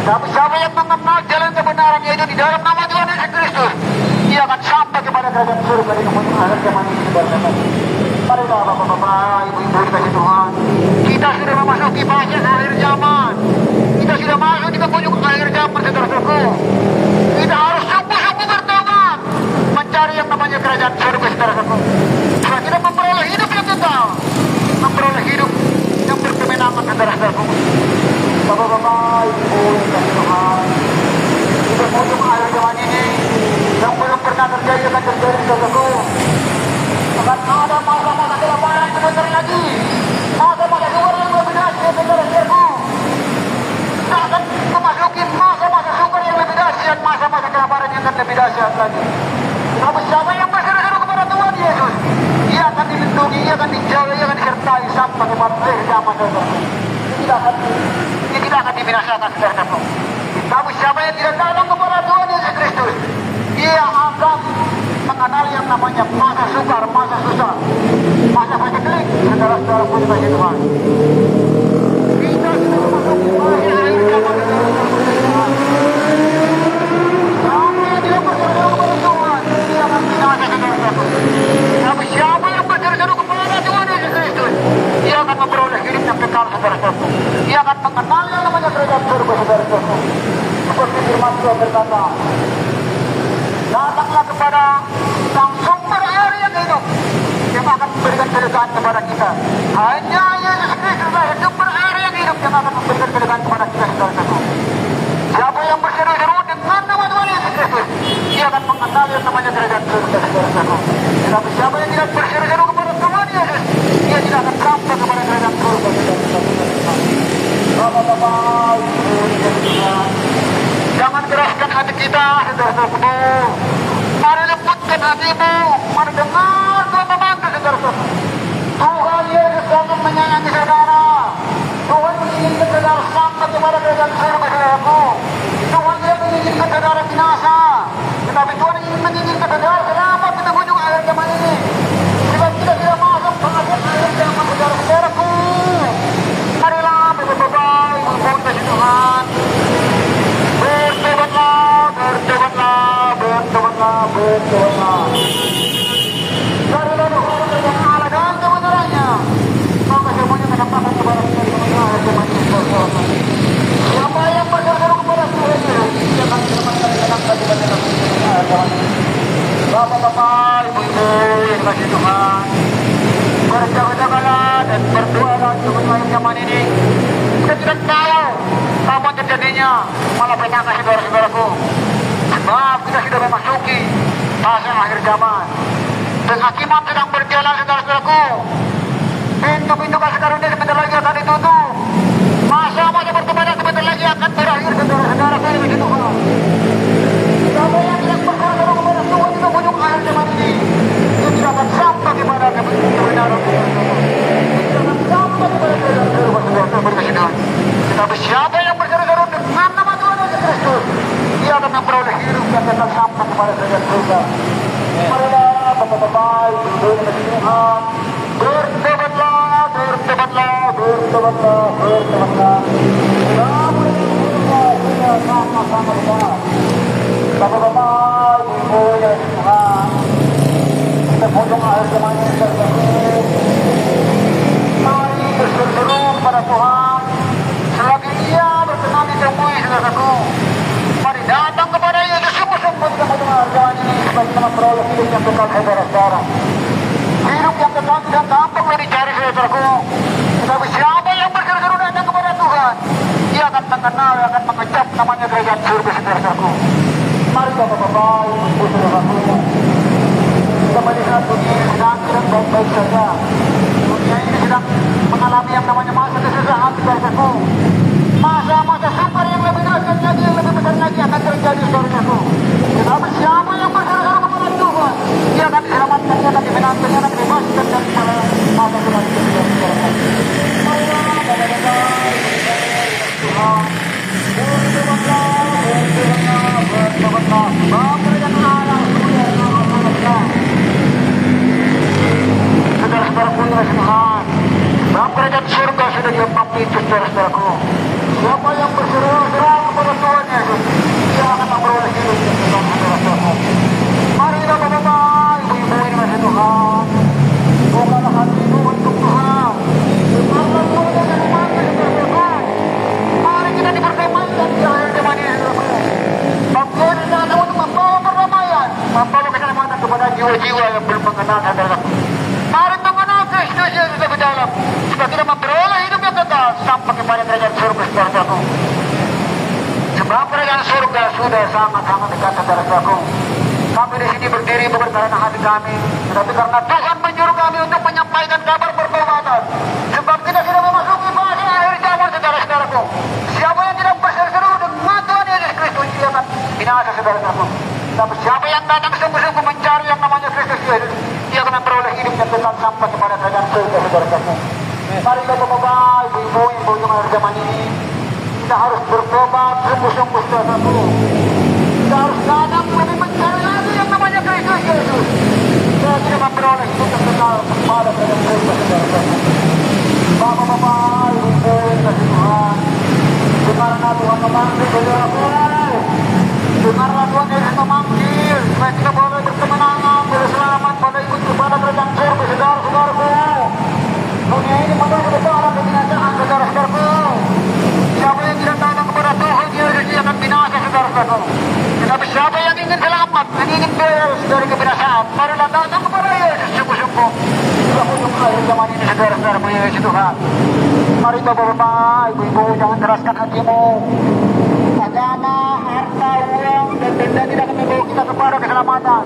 Tapi siapa yang mengenal jalan kebenaran yaitu di dalam nama Tuhan Yesus Kristus, dia akan sampai kepada kerajaan surga di ujung akhir zaman ini, saudaraku. Marilah bapak-bapak, ibu-ibu dikasih Tuhan, kita sudah memasuki fase akhir zaman. Kita sudah masuk di ujung akhir zaman, saudaraku. Kita harus sungguh-sungguh bertobat mencari yang namanya kerajaan surga, saudaraku. Supaya kita memperoleh hidup yang kekal, memperoleh hidup yang berkemenangan, saudaraku. Bapak-bapak, ibu dikasih Tuhan, di ujung akhir zaman ini yang belum pernah terjadi akan terjadi, saudaraku. Akan ada masa-masa kelaparan sebentar lagi, masa-masa luar yang lebih dahsyat, saudaraku. Kita akan memasuki masa-masa sukar yang lebih dahsyat, masa-masa kelaparan yang akan lebih dahsyat lagi. Tapi siapa yang berseru-seru kepada Tuhan Yesus, dia akan dilindungi, dia akan dijaga, dia akan disertai sampai kepada akhir zaman, saudaraku. Dia tidak akan dibinasakan, saudaraku. Tapi siapa yang tidak datang kepada Tuhan Yesus Kristus, dia akan mengenal yang namanya masa sukar, masa susah, masa kering, saudara-saudaraku dikasih Tuhan. Kita sudah memasuki akhir zaman, saudara-saudara. Sampai dia berseru kepada Tuhan, dia akan binasa, saudara-saudaraku. Tapi siapa yang berseru kepada Tuhan Yesus Kristus, dia akan memperoleh hidup yang kekal, saudara-saudaraku. Dia akan mengenal yang namanya kerajaan surga, saudara-saudaraku. Seperti firman Tuhan berkata, datanglah kepada sang sumber air yang hidup yang akan memberikan kelegaan kepada kita. Hanya Yesus Kristus lah sumber air yang hidup yang akan memberikan kelegaan kepada kita, saudara-saudaraku. Siapa yang berseru-seru dengan nama Tuhan Yesus Kristus, dia akan mengenal yang namanya kerajaan surga, saudara-saudaraku. Tetapi siapa yang tidak berseru-seru kepada Tuhan Yesus, dia tidak akan sampai kepada kerajaan surga, saudara-saudaraku. Bapak-bapak, ibu-ibu, jangan keraskan hati kita, saudara-saudaraku. Mari lembutkan hatimu, mari dengar Tuhan memanggil, saudara-saudaraku. Tuhan Yesus sangat menyayangi saudara. Tuhan menginginkan saudara sampai kepada kerajaan surga, saudaraku. Tuhan tidak menginginkan saudara binasa, tetapi Tuhan menginginkan saudara selamat di ujung akhir zaman ini. Jika kita tidak masuk ke akhir zaman, saudara-saudaraku, marilah bapak-bapak, ibu-ibu dikasih Tuhan, bertobatlah. Carilah Tuhan yang Allah dan kebenarannya, maka semuanya mendapatkan kepada kita di akhir zaman ini, saudara-saudara. Siapa yang berseru kepada Tuhan Yesus, dia akan mendapatkan kemenangan di akhir zaman ini. Bapak-bapak, ibu-ibu yang dikasihi Tuhan, berjaga-jagalah dan berdoalah untuk akhir zaman ini. Kita tidak tahu kapan terjadinya malapetaka, saudara-saudaraku. Sebab kita sudah memasuki fase akhir zaman. Dan hakimat sedang berjalan, saudara-saudaraku. Pintu-pintu kasih karunia sebentar lagi akan ditutup. Masa-masa pertobatan sebentar lagi akan berakhir, saudara-saudaraku yang dikasihi Tuhan. Siapa yang tidak berseru kepada Tuhan di ujung akhir zaman ini, dia tidak akan sampai kepada kebenaran. Dia tidak akan sampai kepada kerajaan surga, saudara-saudaraku dikasihi Tuhan. Tetapi siapa yang berseru-seru dengan nama Tuhan Yesus Kristus, dia akan memperoleh hidup yang kekal sampai kepada kerajaan surga. Marilah bapak-bapak, ibu-ibu yang dikasihi Tuhan, bertobatlah. Kita sama-sama berdoa. Bapak-bapak, ibu-ibu yang dikasihi Tuhan, kita ujung akhir zaman ini, saudara-saudaraku. Mari berseru kepada Tuhan selagi dia berkenan ditemui, saudaraku. Mari datang kepada Yesus sungguh-sungguh di ujung akhir zaman ini supaya kita memperoleh hidup yang kekal, saudara-saudara. Hidup yang kekal tidak gampang dicari, saudaraku. Tetapi siapa yang berseru-seru datang kepada Tuhan, dia akan mengenal, akan mengecap namanya kerajaan surga, saudaraku. Mari bapak-bapak, ibu-ibu, saudaraku, kita melihat dunia ini sedang baik-baik saja. Dunia ini sedang mengalami yang namanya masa kesusahan, saudaraku. Masa-masa sukar yang lebih dahsyat lagi, yang lebih besar lagi akan terjadi, saudaraku. Tetapi siapa yang berseru-seru kepada Tuhan, dia akan diselamatkan, dia akan dimenangkan, dia akan dibebaskan dari masa kesusahan, saudaraku. Marilah bapak-bapak, Tuhan, bertobatlah, sebab kerajaan Allah sudah datang. Saudara-saudaraku yang dikasihi Tuhan, sebab kerajaan surga mengenal saudara. Mari mengenal Kristus Yesus lebih dalam, supaya kita memperoleh hidup yang kekal sampai kepada kerajaan surga saudaraku. Sebab kerajaan surga sudah sangat-sangat dekat saudaraku. Kami di sini berdiri bukan karena hati kami, tetapi karena Tuhan menyuruh kami untuk menyampaikan kabar pertobatan. Sebab kita sudah memasuki fase akhir zaman saudara-saudaraku. Siapa yang tidak berseru-seru dengan Tuhan Yesus Kristus, dia akan binasa saudara-saudaraku. Tapi siapa yang datang sungguh-sungguh mencari yang namanya Kristus Yesus, dia akan memperoleh hidup yang kekal sampai kepada kerajaan surga saudara-saudaraku. Mari bapak-bapak, ibu-ibu yang berujung akhir zaman ini, kita harus bertobat sungguh-sungguh saudara-saudaraku. Kita harus datang lebih mencari lagi yang namanya Kristus Yesus. Kita tidak memperoleh hidup yang kekal kepada kerajaan surga saudara-saudaraku. Bapak-bapak, ibu-ibu yang kasih Tuhan, dengarlah Tuhan memanggil saudaraku. Dengarlah Tuhan Yesus memanggil, supaya kita boleh berkemenangan, boleh selamat, boleh ikut kepada kerajaan surga saudara-saudaraku. Dunia ini penuh kepada kebinasaan saudara-saudaraku. Siapa yang tidak datang kepada Tuhan Yesus, dia akan binasa saudara-saudaraku. Tetapi siapa yang ingin selamat, yang ingin beres dari kebinasaan, marilah datang kepada Yesus sungguh-sungguh. Sudah ujung akhir zaman ini saudara-saudaraku Yesus Tuhan. Mari bapak-bapak, ibu-ibu, jangan keraskan hatimu. Agama, harta, uang, dan benda tidak akan membawa kita kepada keselamatan.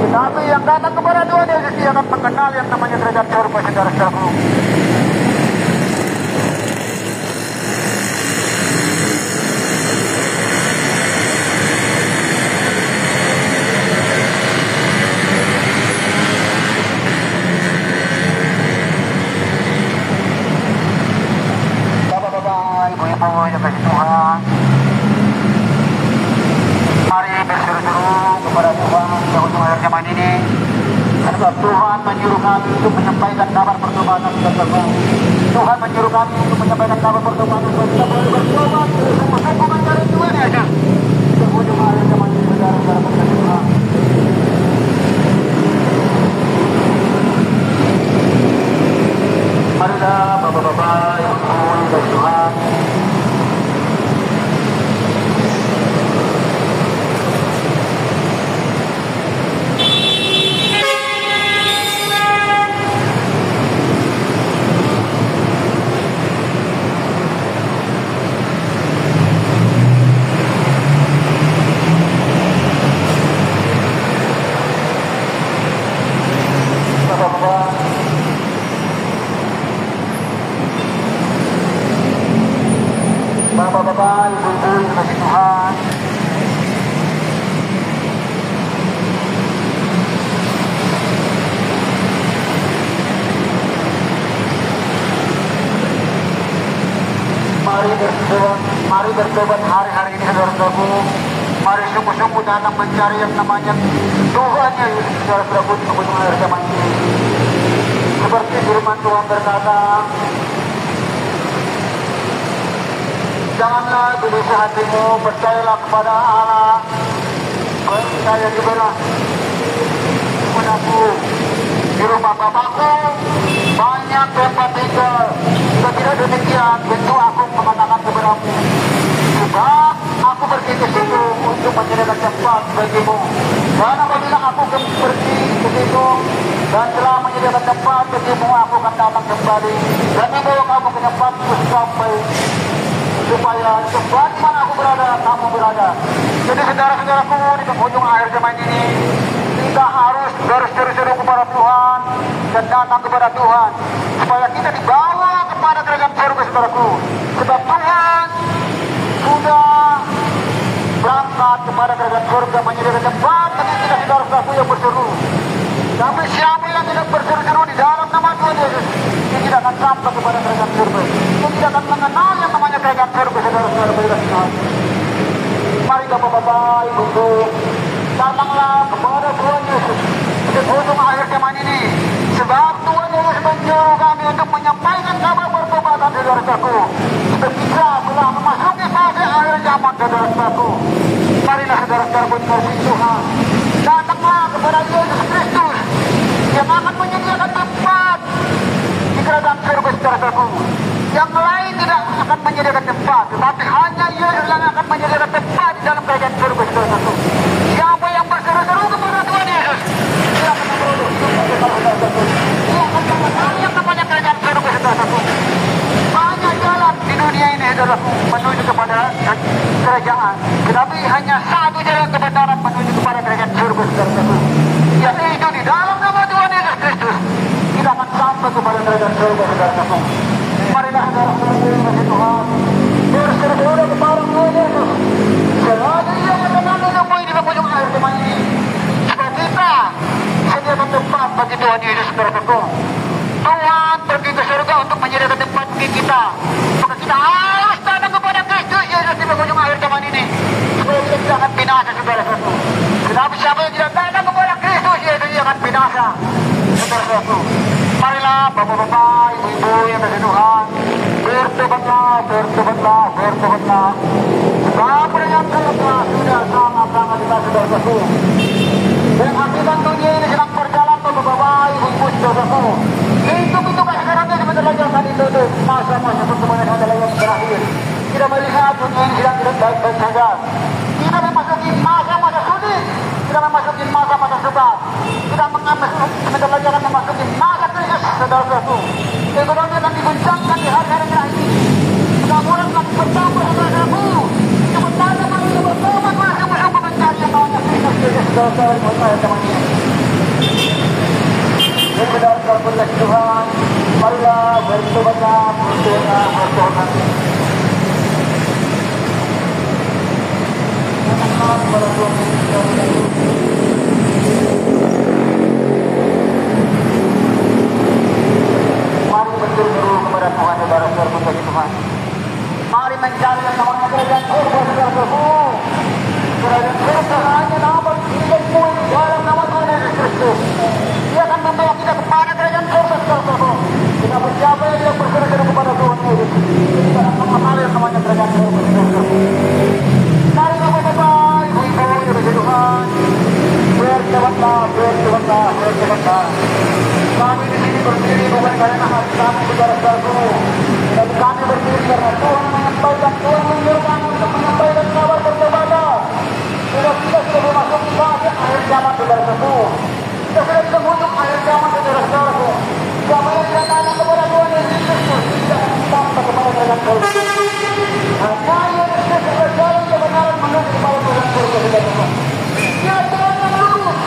Tetapi yang datang kepada Tuhan Yesus, dia akan mengenal yang namanya kerajaan surga saudara-saudaraku. Bapak-bapak, ibu-ibu yang kasih Tuhan, mari berseru-seru kepada Tuhan yang ujung akhir zaman ini. Sebab Tuhan menyuruh kami untuk menyampaikan kabar pertobatan saudara. Tuhan menyuruh kami untuk menyampaikan kabar pertobatan supaya kita boleh bertobat sungguh-sungguh mencari Tuhan Yesus. Di ujung akhir zaman ini saudara-saudara kasih Tuhan. Marilah bapak-bapak, ibu-ibu yang kasih Tuhan, bapak-bapak, ibu-ibu yang kasih Tuhan, mari bertobat hari-hari ini saudara-saudaraku. Mari sungguh-sungguh datang mencari yang namanya Tuhan Yesus saudara-saudaraku di ujung akhir zaman ini. Seperti firman Tuhan berkata, janganlah gelisah hatimu, percayalah kepada Allah. Percaya juga mengaku di rumah Bapakku banyak tempat tinggal. Jika tidak demikian, tentu aku mengatakan kepadamu, sebab aku pergi ke situ untuk menyediakan tempat bagimu. Dan apabila aku pergi ke situ dan telah menyediakan tempat bagimu, aku akan datang kembali dan membawa kamu ke tempatku sampai supaya tempat di mana aku berada, kamu berada. Jadi saudara-saudaraku, di penghujung akhir zaman ini, kita harus berseru-seru kepada Tuhan dan datang kepada Tuhan, supaya kita dibawa kepada kerajaan surga saudaraku. Sebab Tuhan sudah berangkat kepada kerajaan surga menyediakan tempat bagi kita saudara-saudaraku yang berseru. Tapi siapa yang tidak berseru-seru di dalam nama Tuhan Yesus, dia tidak akan sampai kepada kerajaan surga. Dia tidak akan mengenal yang namanya kerajaan surga saudara-saudara Tuhan. Mari bapak-bapak, ibu-ibu, datanglah kepada Tuhan Yesus di ujung akhir zaman ini. Sebab Tuhan Yesus menyuruh kami untuk menyampaikan kabar pertobatan saudara-saudaraku. Ketika telah memasuki fase akhir zaman saudara-saudaraku. Marilah saudara-saudaraku dikasihi Tuhan, datanglah kepada Yesus Kristus yang akan menyediakan tempat di kerajaan surga saudara-saudaraku. Yang lain tidak akan menyediakan tempat, tetapi hanya Yesus yang akan menyediakan tempat di dalam kerajaan surga saudara-saudaraku. Siapa yang berseru-seru kepada Tuhan Yesus, dia akan memperoleh satu jalan kebenaran menuju kepada kerajaan surga saudara-saudara. Yaitu di dalam nama Tuhan Yesus Kristus kita akan sampai kepada kerajaan surga saudara-saudara. Marilah saudara-saudara kasih Tuhan berseru-seru kepada Tuhan Yesus selagi Ia menenangkan semua di penghujung akhir zaman ini. Supaya kita sediakan tempat bagi Tuhan Yesus saudara-saudara. Tuhan pergi ke surga untuk menyediakan tempat bagi kita. Maka kita harus datang kepada Kristus Yesus di penghujung akhir zaman ini. Supaya kita tidak akan binasa saudara-saudara. Tetapi siapa yang tidak datang kepada Kristus Yesus dia akan binasa saudara-saudara. Marilah bapak-bapak, ibu-ibu yang kasih Tuhan, bertobatlah, bertobatlah, bertobatlah. Sebab yang gelaplah sudah sangat-sangat kita saudara-saudara. Dan akibat dunia ini sedang berjalan bapak-bapak, ibu-ibu saudara-saudara. Hidup-hidup sekarangnya sebentar lagi akan ditutup. Masa-masa pertemuan yang adalah yang terakhir. Kita melihat dunia ini sedang tidak baik-baik saja. Kita memasuki masa-masa sulit. Kita memasuki masa-masa sukar. Kita sebentar lagi akan memasuki masa krisis saudara-saudara. Ekonomi akan digoncangkan di hari-hari terakhir ini. Kemudian akan bertambah saudara-saudara. Sebenarnya manusia bertobat sungguh-sungguh mencari yang namanya Kristus Yesus saudara-saudara teman-teman. Saudara-saudara berkasih Tuhan, marilah bertobatlah, berdoa, berdoa. Kepada Tuhan mari berseru kepada Tuhan saudara-saudara berkasih Tuhan. Mari mencari yang namanya kerajaan surga saudara-saudara. Kerajaan surga hanya dapat hidupmu di dalam nama Tuhan Yesus Kristus. Dia akan membawa kita kepada kerajaan surga saudara-saudara. Kita bersiapa yang berseru-seru kepada Tuhan Yesus. Kita akan mengenali yang namanya kerajaan surga saudara-saudara. Mari bapak-bapak, ibu-ibu yang kasih Tuhan, bertobatlah, bertobatlah, bertobatlah. Kami di sini berdiri bukan karena hati kami saudara-saudara, tapi kami berdiri karena Tuhan menyampaikan, Tuhan menyuruh kami untuk menyampaikan kabar bertobatlah. Kita sudah memasuki fase akhir zaman saudara-saudara. Kita sudah di penghujung akhir zaman saudara-saudara. Siapa yang tidak datang kepada Tuhan Yesus Kristus tidak akan sampai kepada kerajaan surga. Hanya Yesus Kristus berjalan kebenaran menuju kepada kerajaan surga saudara-saudara. Dia jalan yang lurus.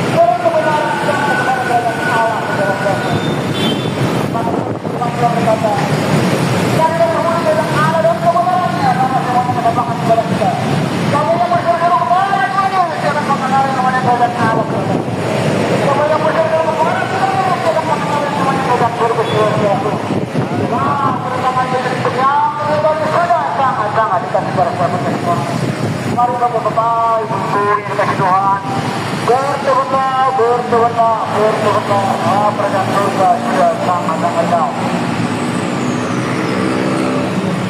Jalan kebenaran sampai kepada kerajaan Allah saudara-saudara. Maka Tuhan berkata, cari dan temui kerajaan Allah dan kebenarannya karena semuanya menambahkan kepada kita. Kamu yang berseru-seru kepada Tuhan Yesus dia akan mengenal yang namanya kerajaan Allah saudara-saudara. Kamu yang berseru-seru kepada Tuhan Yesus dia akan mengenal yang namanya kerajaan surga saudara-saudara. Nah, terutama Yesus yang dari sudah sangat-sangat dikasih saudara-saudara. Mari bapak-bapak, ibu-ibu yang dikasih Tuhan, bertobatlah, bertobatlah, bertobatlah. Kerajaan surga sudah sangat-sangat jauh.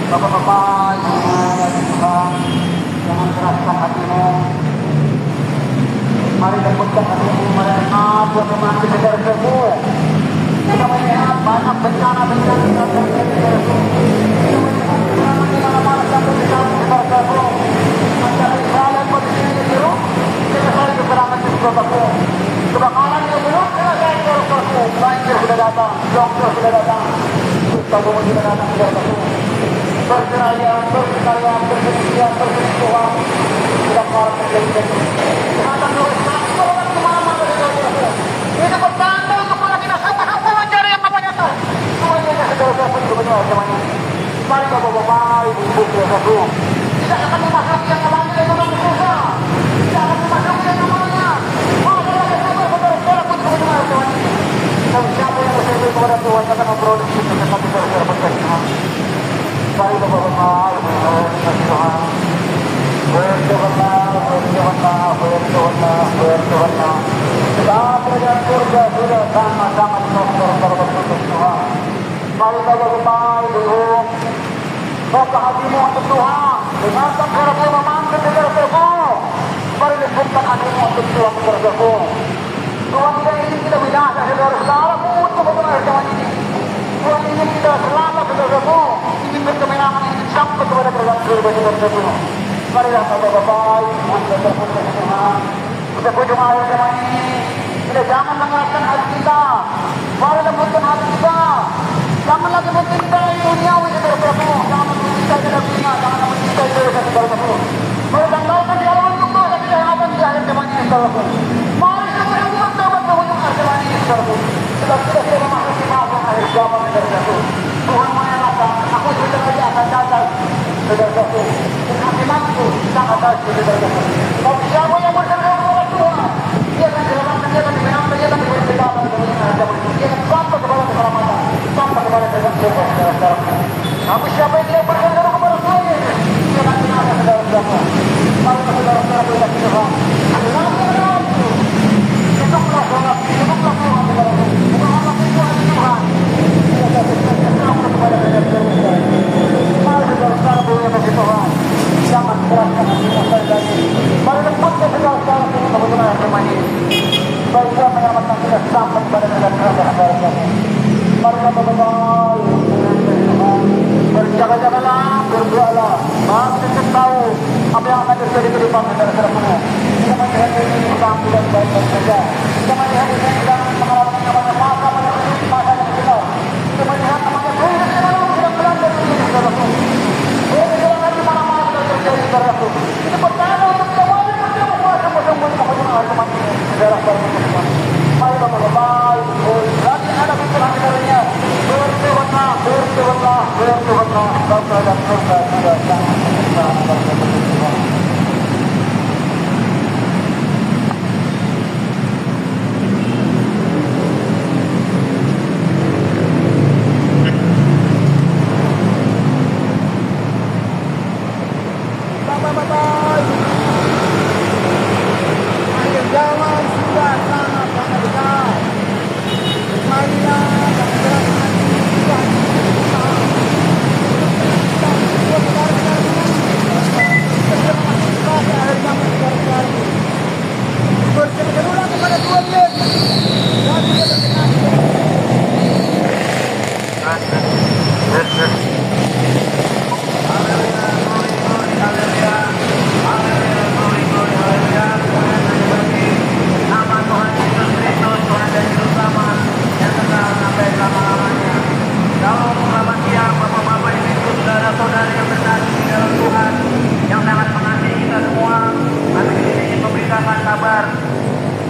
Bapak-bapak, ibu-ibu yang dikasih Tuhan, jangan keraskan hatimu. Mari lembutkan hatimu, melihat teman di negara tersebut. Kita melihat banyak bencana-bencana di negara tersebut. Kita melihat bencana di mana-mana sampai di dalam negara tersebut. Antara Israel dan Palestina di Jeruk, selesai keserangan di Sukabumi. Kebakaran yang belum selesai di Sukabumi. Banjir sudah datang, longsor sudah datang, Sukabumi sudah datang di Sukabumi. Perceraian, perceraian, perselingkuhan, perselingkuhan sudah keluar menjadi kejahatan luar biasa kemana-mana di Sukabumi. Ini bertanda untuk mana kita sama-sama mencari yang namanya Tuhan. Tuhan yang saudara-saudara benar semuanya. Mari bapak-bapak, ibu-ibu saudara-saudara. Tidak akan memasuki yang namanya ekonomi susah. Tidak akan memasuki yang namanya masalah saudara-saudara pun kebenaran Tuhan. Dan siapa yang berseru kepada Tuhan akan memproduksi sesuatu saudara-saudara berkasih Tuhan. Mari bapak-bapak, ibu-ibu kasih Tuhan. Bertobatlah, bertobatlah, bertobatlah, bertobatlah. Sebab kerajaan surga sudah sama-sama saudara-saudara berkasih Tuhan. Mari bapak-bapak, ibu-ibu, buka hatimu untuk Tuhan. Dengarkan suara Tuhan memanggil saudara-saudara. Mari lembutkan hatimu untuk Tuhan saudara-saudara. Tuhan tidak ingin kita binasa saudara-saudara untuk benar zaman ini. Tuhan ingin kita selamat saudara-saudara. Ingin berkemenangan, ingin sampai kepada kerajaan surga saudara-saudara. Marilah bapak-bapak, ibu-ibu berkasih Tuhan. Kita kunjung akhir zaman ini. Kita jangan mengeraskan hati kita. Mari lembutkan hati kita. Jangan lagi mencintai duniawi saudara-saudara. Jangan mencintai dunia, jangan mencintai saudara-saudara. Mari tanggalkan saudaraku. Mari kita berbuat tobat ajaran ini saudaraku. Sebab kita sudah memasuki masa akhir zaman saudaraku. Tuhan menyatakan, aku sudah saja akan datang saudaraku. Dan akibatku sangat dahsyat saudaraku. Sebab siapa yang berseru kepada Tuhan, dia akan diselamatkan, dia akan dimenangkan, dia akan diberi keselamatan dari zaman itu. Dia akan sampai kepada keselamatan, sampai kepada keselamatan saudaraku. Tapi siapa yang tidak berseru kepada Tuhan, dia akan binasa saudaraku. Mari saudara-saudara kita Tuhan. Hiduplah sholat, hiduplah Tuhan saudaraku. Bukanlah Tuhan Tuhan. Kita sampai kepada keselamatan. Mari saudara-saudara kita Tuhan. Jangan keraskan hati kita lagi. Mari lepaskan segala-segala kebetulan yang bermani. Baik Tuhan menyelamatkan kita sampai kepada keselamatan. Mari kita berdoa. Berjaga-jagalah, berdoalah. Kita tahu apa yang akan terjadi ke depan saudara-saudara. Kita melihat ini kami dan baik-baik saja. Kita melihat ini sedang mengalami namanya masa yang kita. Kita melihat namanya Tuhan yang sedang melanda dunia saudara. Jangan di mana-mana sudah terjadi saudara. Kita bertanya untuk kembali berjumpa bersama-sama teman-teman saudara-saudara. Mari bapak-bapak, lagi ada bicara darinya. Berdoalah, berdoalah, berdoalah. Bapak dan saudara sudah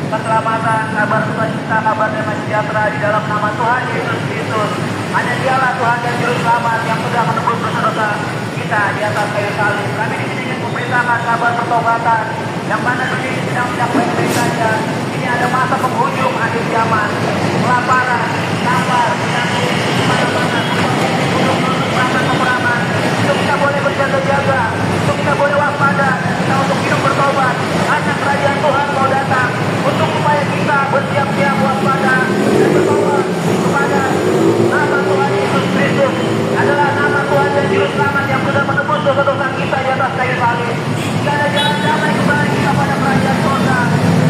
keselamatan, kabar sukacita, kabar damai sejahtera di dalam nama Tuhan Yesus Kristus. Hanya Dialah Tuhan dan Juru Selamat yang sudah menebus dosa kita di atas kayu salib. Kami di sini ingin memberitakan kabar pertobatan yang mana di sini sedang baik-baik saja. Ini ada masa penghujung akhir zaman, kelaparan, lapar, penyakit, mana-mana, peperangan. Itu kita boleh berjaga-jaga, itu kita boleh waspada, kita untuk hidup bertobat. Hanya kerajaan Tuhan mau datang untuk supaya kita bersiap-siap waspada dan bertobat kepada nama Tuhan Yesus Kristus. Adalah nama Tuhan dan Juru Selamat yang sudah menebus dosa-dosa kita di atas kayu salib. Tidak ada jalan damai kembali kita pada kerajaan surga.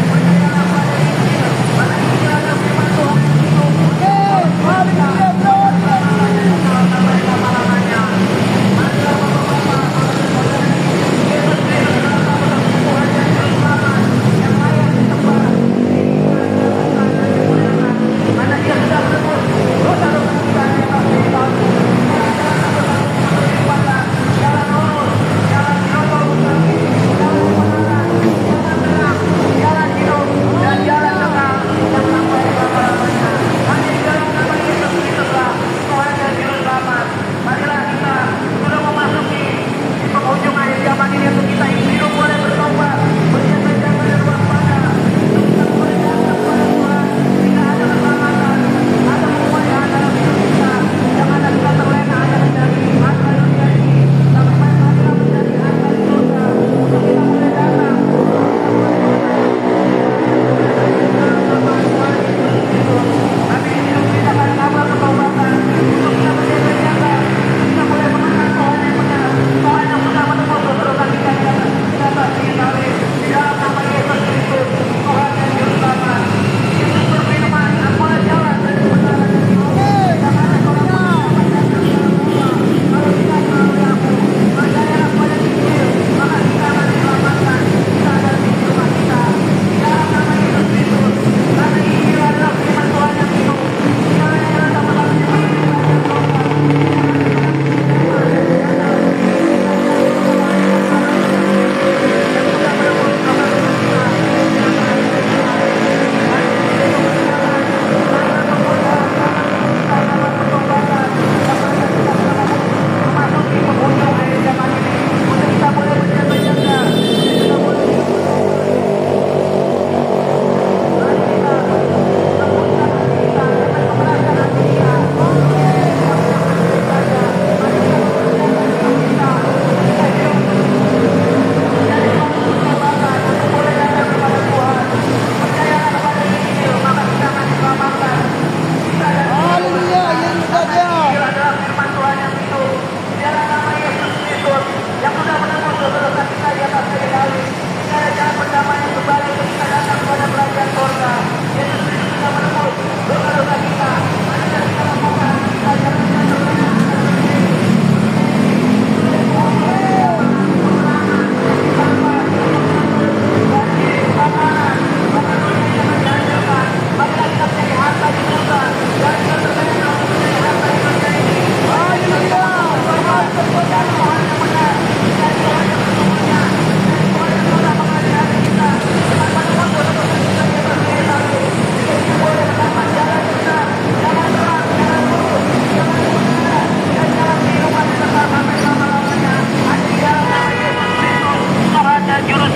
Percayalah pada Injil, pada Injil ada firman Tuhan yang hidup.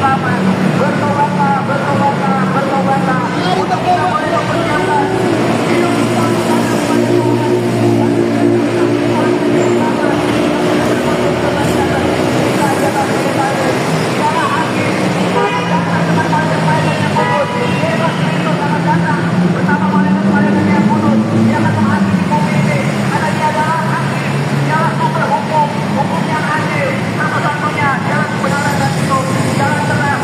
bersama-sama. Bertobatlah, bertobatlah, bertobatlah. Untuk kita boleh mempersiapkan hidup kita bersama kepada Tuhan. Hukum yang adil, satu-satunya jalan kebenaran dan hidup, jalan terang,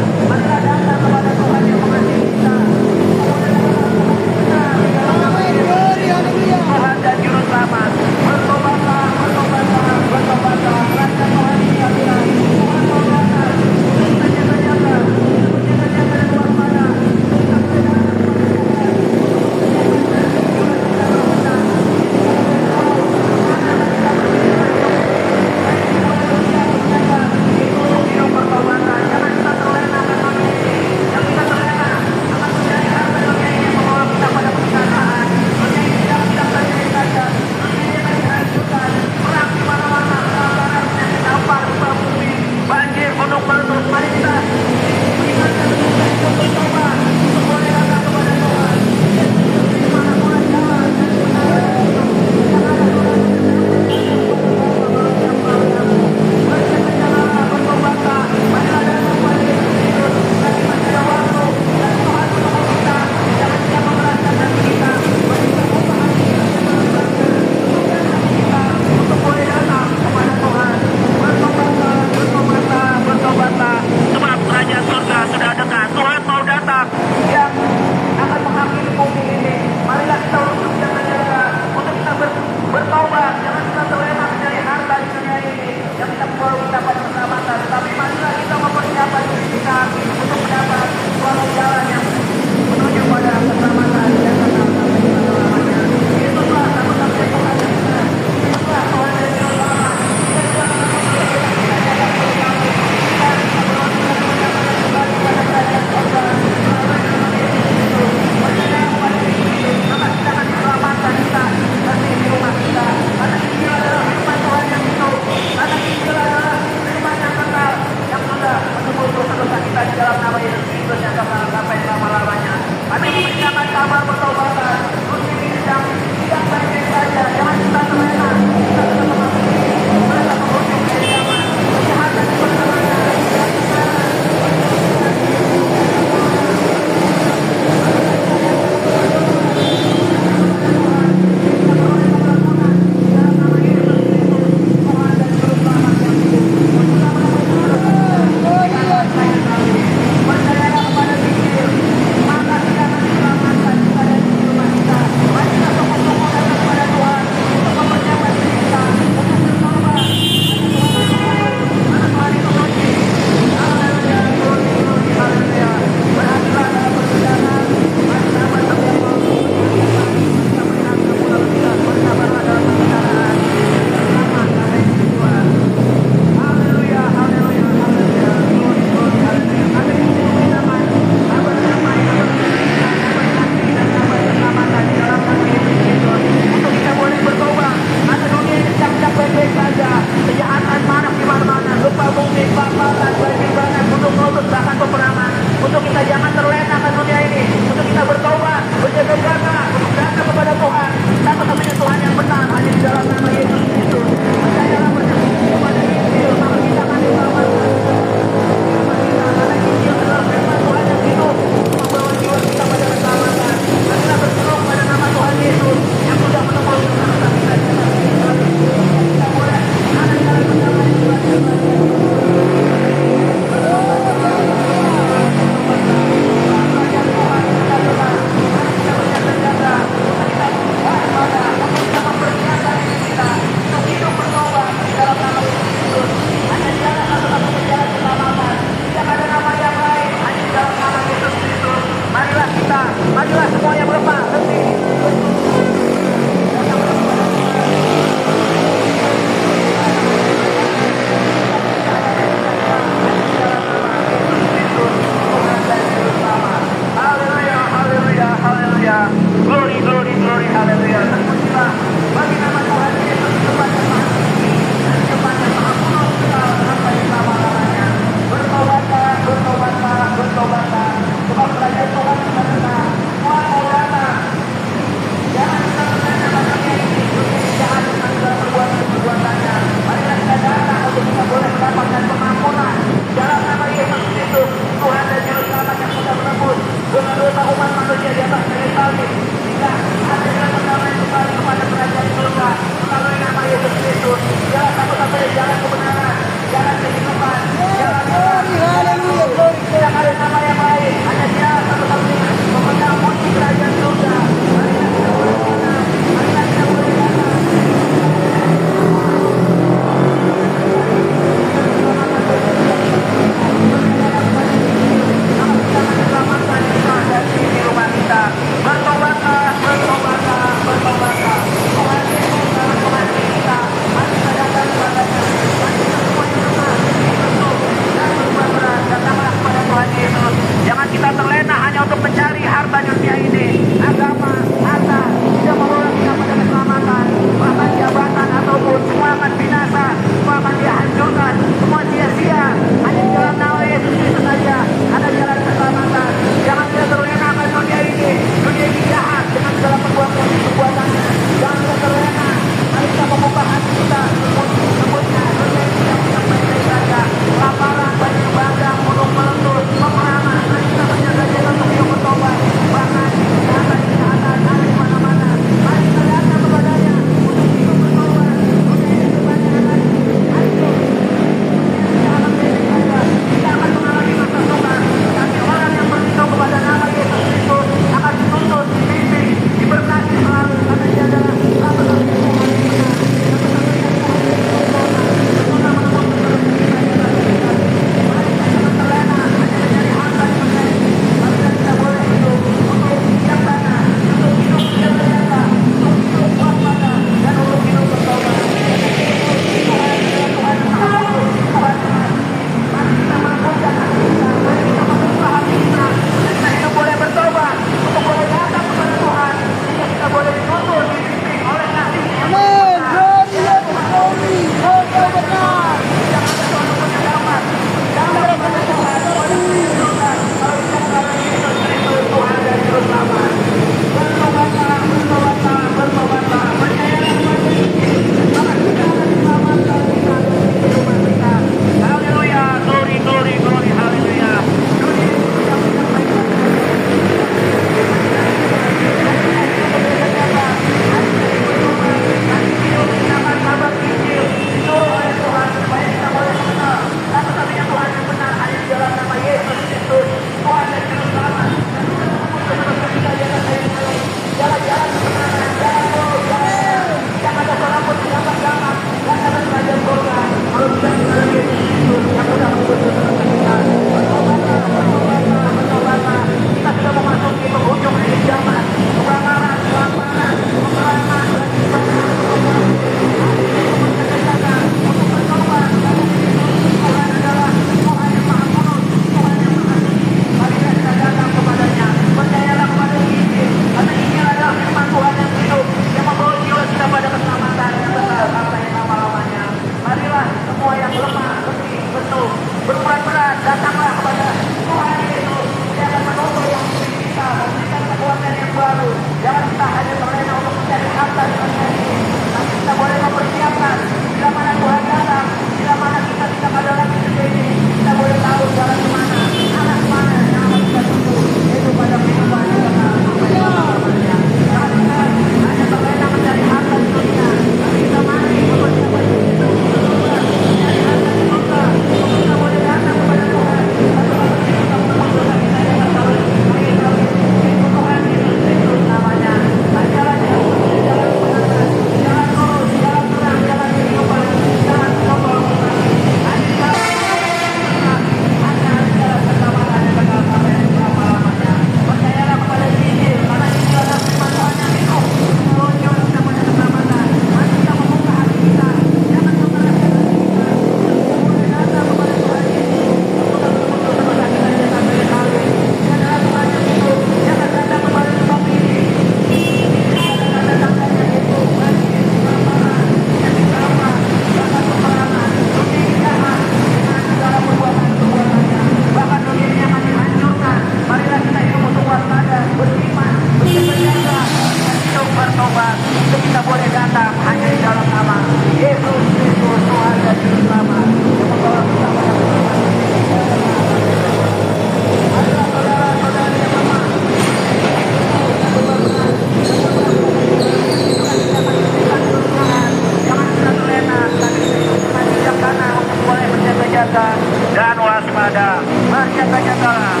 berjaga dan waspada. Berjaga-jagalah.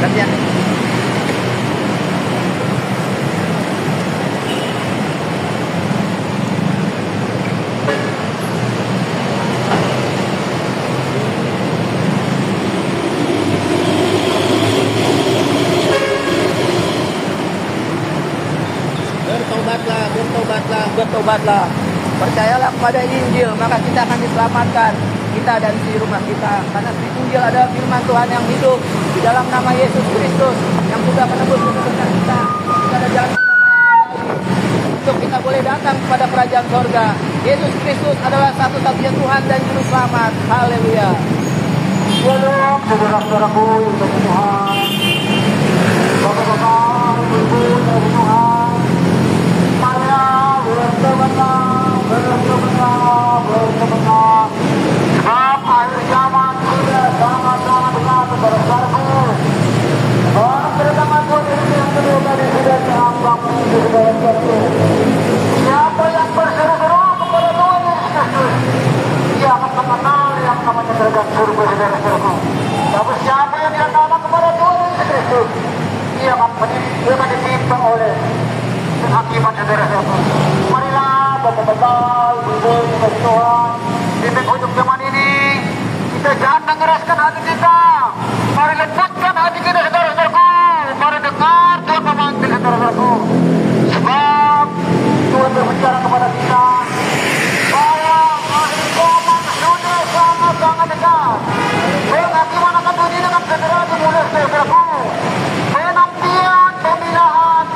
Gantian. Bertobatlah, percayalah kepada Injil, maka kita akan diselamatkan, kita dan di rumah kita. Karena di Injil ada firman Tuhan yang hidup di dalam nama Yesus Kristus yang sudah menebus dosa kita. Kita ada jalan untuk kita boleh datang kepada kerajaan sorga. Yesus Kristus adalah satu-satunya Tuhan dan Juru Selamat. Haleluya. Shalom, saudara-saudaraku yang dari Tuhan, Bapak-bapak, ibu dari Tuhan, marilah bertobatlah. Sebab akhir zaman sudah sangat-sangat dekat, saudara-saudaraku. Kedatangan Tuhan Yesus yang kedua tadi sudah terambang di saudara-saudaraku. Siapa yang berseru-seru kepada Tuhan Yesus Kristus, dia akan mengenal yang namanya kerajaan surga, saudara-saudaraku. Tapi siapa yang tidak taat kepada Tuhan Yesus Kristus, dia akan ditimpa oleh penghakiman, saudara-saudaraku. Marilah betul-betul ibu-ibu dari Tuhan di penghujung zaman ini, kita jangan mengeraskan hati kita. Mari lembutkan hati kita, saudara-saudaraku. Mari dengar Tuhan memanggil, saudara-saudaraku. Sebab Tuhan berbicara kepada kita bahwa akhir zaman sudah sangat-sangat dekat. Penghakiman akan bunyi dengan segera dimulai, saudara-saudaraku. Penantian,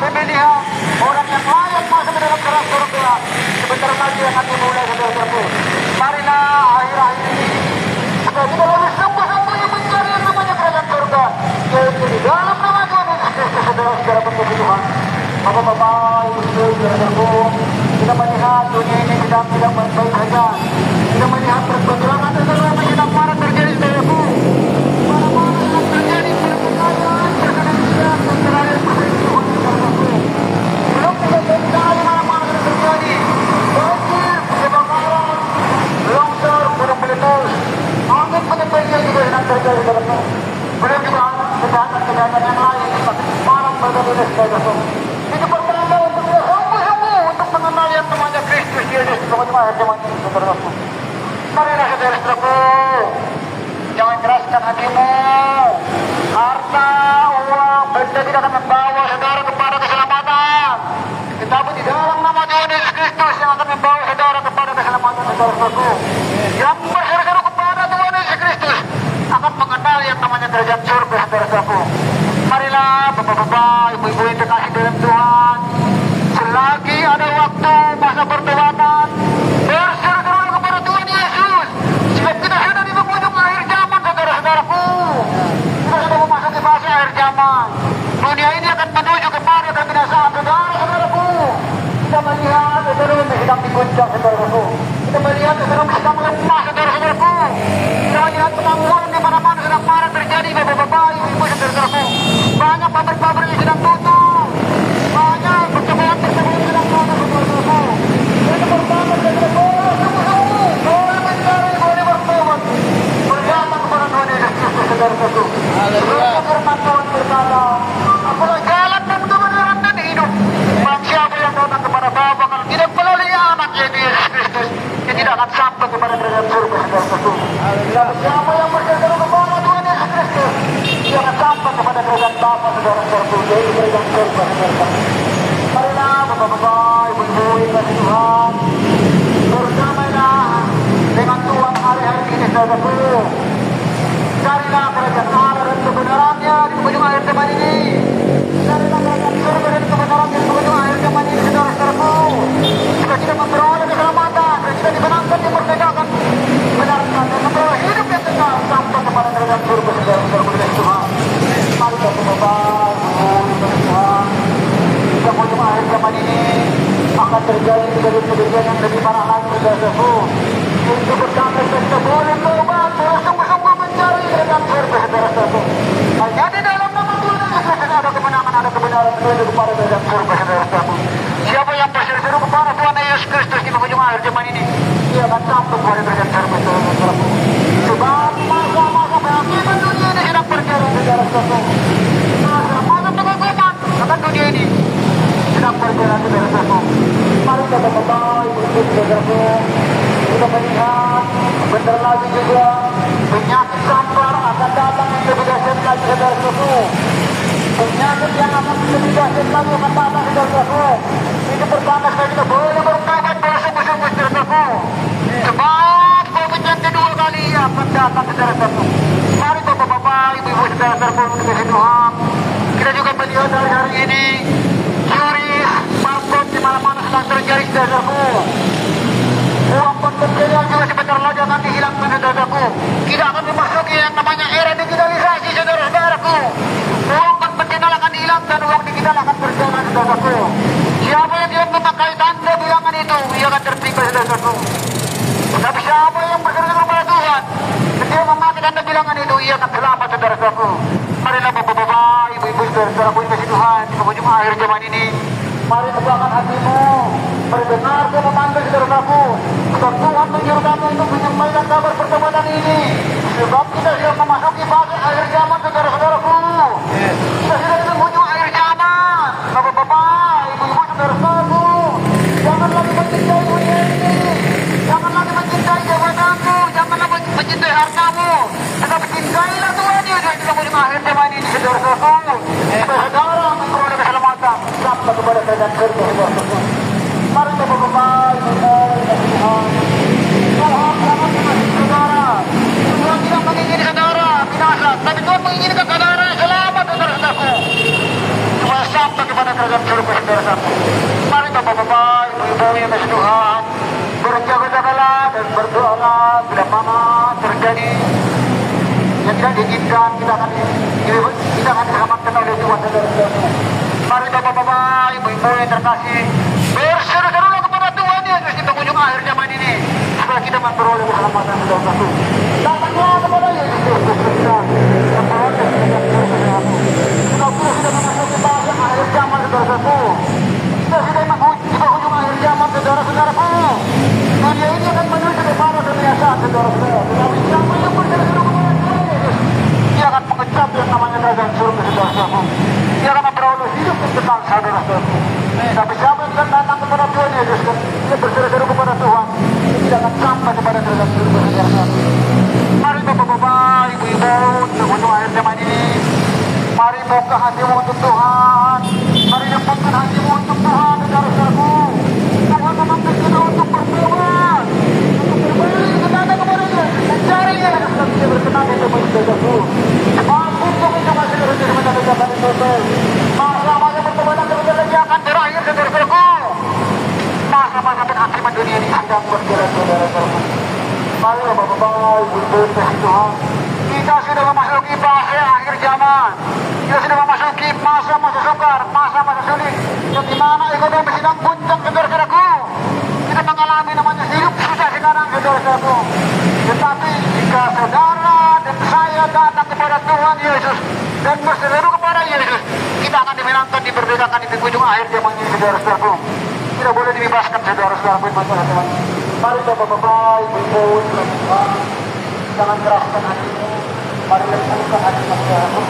pemilihan orang yang layak masuk ke dalam kerajaan surga sebentar lagi akan dimulai, saudara-saudaraku. Marilah akhir-akhir ini supaya kita lebih sungguh-sungguh mencari yang namanya kerajaan surga, yaitu di dalam nama Tuhan Yesus Kristus, saudara-saudara penghuni Tuhan. Bapak-bapak, ibu-ibu, saudara-saudaraku, kita melihat dunia ini sedang tidak baik-baik saja. Kita melihat pergerakan terus sedang marah terjadi, saudaraku. Mana-mana yang terjadi pergerakan perselisihan antara perselisihan, saudaraku. Belum selesai sekali mana-mana yang terjadi. Banjir, kebakaran, longsor, gunung meletus, angin puting-puting juga sedang terjadi, saudaraku. Belum juga kejahatan yang lain seperti marah bergabung, saudaraku. Itu pertanda untuk kita sungguh-sungguh untuk mengenal yang namanya Kristus Yesus sebagai akhir zaman ini, saudaraku. Marilah, saudara-saudaraku, jangan keraskan hatimu. Harta, uang, benda tidak akan membawa saudara kepada keselamatan. Tetapi di dalam nama Tuhan Yesus Kristus yang akan membawa saudara kepada keselamatan, saudara-saudaraku. Yang berseru-seru kepada Tuhan Yesus Kristus akan mengenal yang namanya kerajaan surga, saudara-saudaraku. Marilah bapak-bapak, ibu-ibu yang terkasih dalam Tuhan, selagi ada waktu masa pertobatan, berseru-seru kepada Tuhan Yesus. Sebab kita sudah di penghujung akhir zaman, saudara-saudaraku. Kita sudah memasuki fase akhir zaman. Dunia ini akan menuju kepada kebinasaan, saudara-saudaraku. Kita melihat ekonomi sedang diguncang, saudaraku. Kita melihat ekonomi sedang lemah, saudara-saudaraku. Kita melihat pengangguran di mana-mana sedang marah terjadi, bapak-bapak, ibu-ibu, saudara-saudaraku. Banyak pabrik-pabrik yang sedang tutup. Banyak pertemuan-pertemuan sedang tutup, saudara-saudaraku. Kita pertama, saudara-saudaraku, sungguh-sungguh boleh mencari, boleh bertobat, berdatang kepada Tuhan Yesus Kristus, saudara-saudaraku. Sebelum firman Tuhan berkata, akulah jalan dan kebenaran dan hidup. Barang siapa yang datang kepada Bapa kalau tidak melalui anak yaitu Yesus Kristus, dia tidak akan sampai kepada kerajaan surga, saudara-saudaraku. Siapa yang berseru kepada Tuhan Yesus Kristus, dia akan sampai kepada kerajaan Bapa, saudara-saudaraku, yaitu kerajaan surga, saudara-saudaraku. Marilah bapak-bapak, ibu-ibu yang kasih Tuhan, berdamailah dengan Tuhan hari-hari ini, saudaraku. Carilah kerajaan Allah dan kebenarannya di penghujung akhir zaman ini. Carilah kerajaan surga dan kebenarannya di penghujung akhir zaman ini, saudara-saudaraku. Jika kita memperoleh keselamatan, dan kita dimenangkan, dimerdekakan, benarkan dan memperoleh hidup yang kekal sampai kepada kerajaan surga, saudara-saudaraku dengan Tuhan. Mari bapak-bapak, ibu-ibu Tuhan, di penghujung akhir zaman ini akan terjadi kejadian-kejadian yang lebih parah lagi, saudara-saudaraku. Untuk bersama kita boleh tobat, boleh sungguh-sungguh mencari kerajaan surga, saudara-saudaraku. Hanya di dalam nama Tuhan Yesus Kristus ada kemenangan, ada kebenaran menuju kepada kerajaan surga, saudara-saudaraku. Siapa yang berseru-seru kepada Tuhan Yesus Kristus di penghujung akhir zaman ini, dia akan sampai kepada Sebentar lagi juga penyakit sampar akan datang yang lebih dahsyat lagi saudara-saudaraku. Penyakit yang akan lebih dahsyat lagi akan datang saudara-saudaraku. Ini pertama sekali kita boleh bertobat pada sungguh-sungguh saudara-saudaraku. Sebab COVID yang kedua kali akan datang saudara-saudaraku. Mari bapak-bapak, ibu-ibu saudara-saudaraku dikasih Tuhan. Kita juga melihat dari hari ini curi, markot di mana-mana sedang terjadi saudara-saudaraku. Uang pekerjaan juga sebentar lagi akan dihilangkan saudaraku. Kita akan memasuki yang namanya era digitalisasi saudara-saudaraku. Uang pekerjaan akan dihilangkan, uang digital akan berjalan saudaraku. Siapa yang tidak memakai tanda bilangan itu, ia akan tertimpa saudaraku. Tapi siapa yang berseru kepada Tuhan, ketika memakai tanda bilangan itu, ia akan selamat saudaraku. Marilah bapak-bapak, ibu-ibu saudara-saudaraku yang kasih Tuhan di penghujung akhir zaman ini. Mari tegakkan hatimu, mari dengarkan memanggil saudaraku. Sebab Tuhan menyuruh kami untuk menyampaikan kabar pertobatan ini. Sebab kita sudah memasuki fase akhir zaman saudara-saudaraku. Kita sudah di penghujung akhir zaman. Bapak-bapak, ibu-ibu saudara-saudaraku, jangan lagi mencintai dunia ini. Jangan lagi mencintai jabatanmu, jangan lagi mencintai hartamu. Tetapi cintailah Tuhan Yesus di penghujung akhir zaman ini saudara-saudaraku. Saudara memperoleh keselamatan sampai kepada kerajaan surga saudara-saudaraku. Mari bapak-bapak, ibu-ibu, Tuhan. Tuhan sangat mengasihi saudara. Tuhan tidak menginginkan saudara binasa, tapi Tuhan menginginkan saudara selamat saudara-saudaraku. Supaya sampai kepada kerajaan surga saudara-saudaraku. Mari bapak-bapak, ibu-ibu yang kasih Tuhan, berjaga-jagalah dan berdoalah bila mana terjadi yang tidak diinginkan, kita akan diselamatkan oleh Tuhan saudara-saudaraku. Mari bapak-bapak, ibu-ibu yang terkasih, berseru-serulah kepada Tuhan Yesus di penghujung akhir zaman ini, supaya kita memperoleh keselamatan saudara-saudaraku. Datanglah kepada Yesus Kristus kita, yang memperoleh keselamatan saudara-saudaraku. Sebab kita sudah memasuki fase akhir zaman saudara-saudaraku. Kita sudah di penghujung akhir zaman saudara-saudaraku. Dunia ini akan menuju kepada kebiasaan saudara-saudara. Tetapi siapa yang berseru-seru kepada Tuhan Yesus, dia akan mengecap yang namanya kerajaan surga saudara-saudaraku. Dia akan memperoleh hidup yang tenang saudara-saudaraku. Tapi siapa yang datang kepada Tuhan Yesus, dia berseru-seru kepada Tuhan, dia tidak akan sampai kepada kerajaan surga saudara-saudaraku. Mari bapak-bapak, ibu-ibu, di penghujung akhir zaman ini, mari buka hatimu untuk Tuhan. Mari lembutkan hatimu untuk Tuhan saudara-saudaraku. Tuhan memanggil kita untuk bertobat, untuk berbalik kepada kepadanya, mencari Dia dan sebab Dia berkenan di tempat saudaraku. Mampu kita masih terus menegakkan itu. Masa-masa pertobatan sebentar akan berakhir saudara-saudaraku. Masa-masa penghakiman dunia ini sedang berjalan saudara-saudaraku. Mari bapak-bapak, ibu-ibu kasih Tuhan, kita sudah memasuki fase akhir zaman. Kita sudah memasuki masa-masa sukar, masa-masa sulit, yang dimana ekonomi sedang puncak saudara-saudaraku. Kita mengalami namanya hidup susah sekarang saudara-saudaraku. Tetapi jika saudara dan saya datang kepada Tuhan Yesus dan berseru kepada Yesus, kita akan dimenangkan, diberdayakan di penghujung akhir zaman ini saudara-saudaraku. Tidak boleh dibebaskan saudara-saudaraku di masa Tuhan. Mari bapak-bapak, ibu-ibu, jangan keraskan hatimu. Mari lembutkan hatimu saudaraku.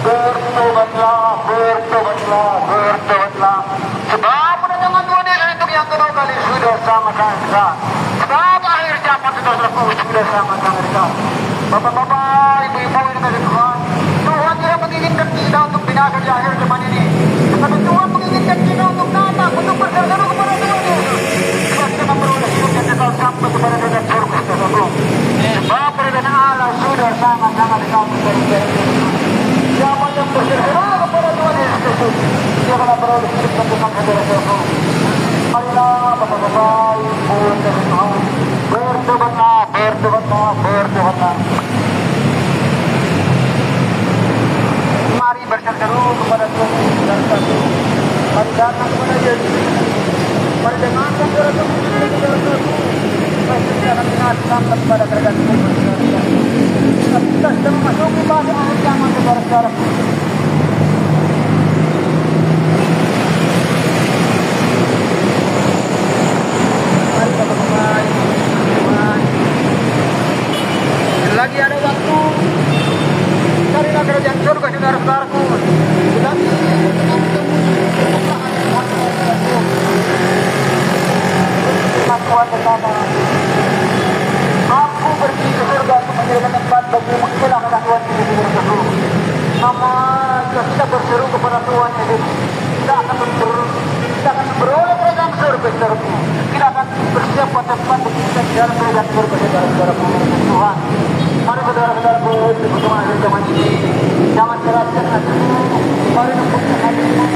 Bertobatlah, bertobatlah, bertobatlah. Sebab kedatangan Tuhan Yesus untuk yang kedua kali sudah sangat-sangat dekat. Sebab akhir zaman saudaraku sudah sangat-sangat dekat. Bapak-bapak, ibu-ibu yang kasih Tuhan, Tuhan tidak menginginkan kita untuk binasa di akhir zaman ini. Tetapi Tuhan menginginkan kita untuk datang, untuk berseru kepada Tuhan Yesus. Supaya kita memperoleh hidup yang kekal sampai kepada kerajaan surga saudaraku. Sebab kerajaan Allah sudah sangat-sangat dekat saudara-saudaraku. Siapa yang berseru kepada Tuhan Yesus, dia akan beroleh hidup yang kekal saudara-saudaraku. Marilah bapak-bapak, ibu yang kasih Tuhan, bertobatlah, bertobatlah, bertobatlah. Mari berseru kepada Tuhan saudara-saudaraku. Mari datang kepada Yesus. Mari dengarkan suara Tuhan saudara-saudaraku. Supaya kita akan dengarkan kepada kerajaan surga saudara-saudaraku. Kita sudah memasuki fase akhir zaman saudara-saudaraku. Mari bapak-bapak, Tuhan, lagi ada waktu. Carilah kerajaan surga saudara-saudaraku. Tetapi Tuhan bersama. Aku pergi ke surga untuk menjadikan tempat bagi mengilah kepada Tuhan Yesus Kristus. Maka kita berseru kepada Tuhan Yesus, kita akan beroleh kerajaan surga, saudaraku. Kita akan bersiap pada tempat bagi kita di dalam kerajaan surga, saudara-saudaraku Tuhan. Mari saudara-saudaraku, di pertemuan akhir zaman ini, jangan keraskan hatimu, mari nempatkan hatimu,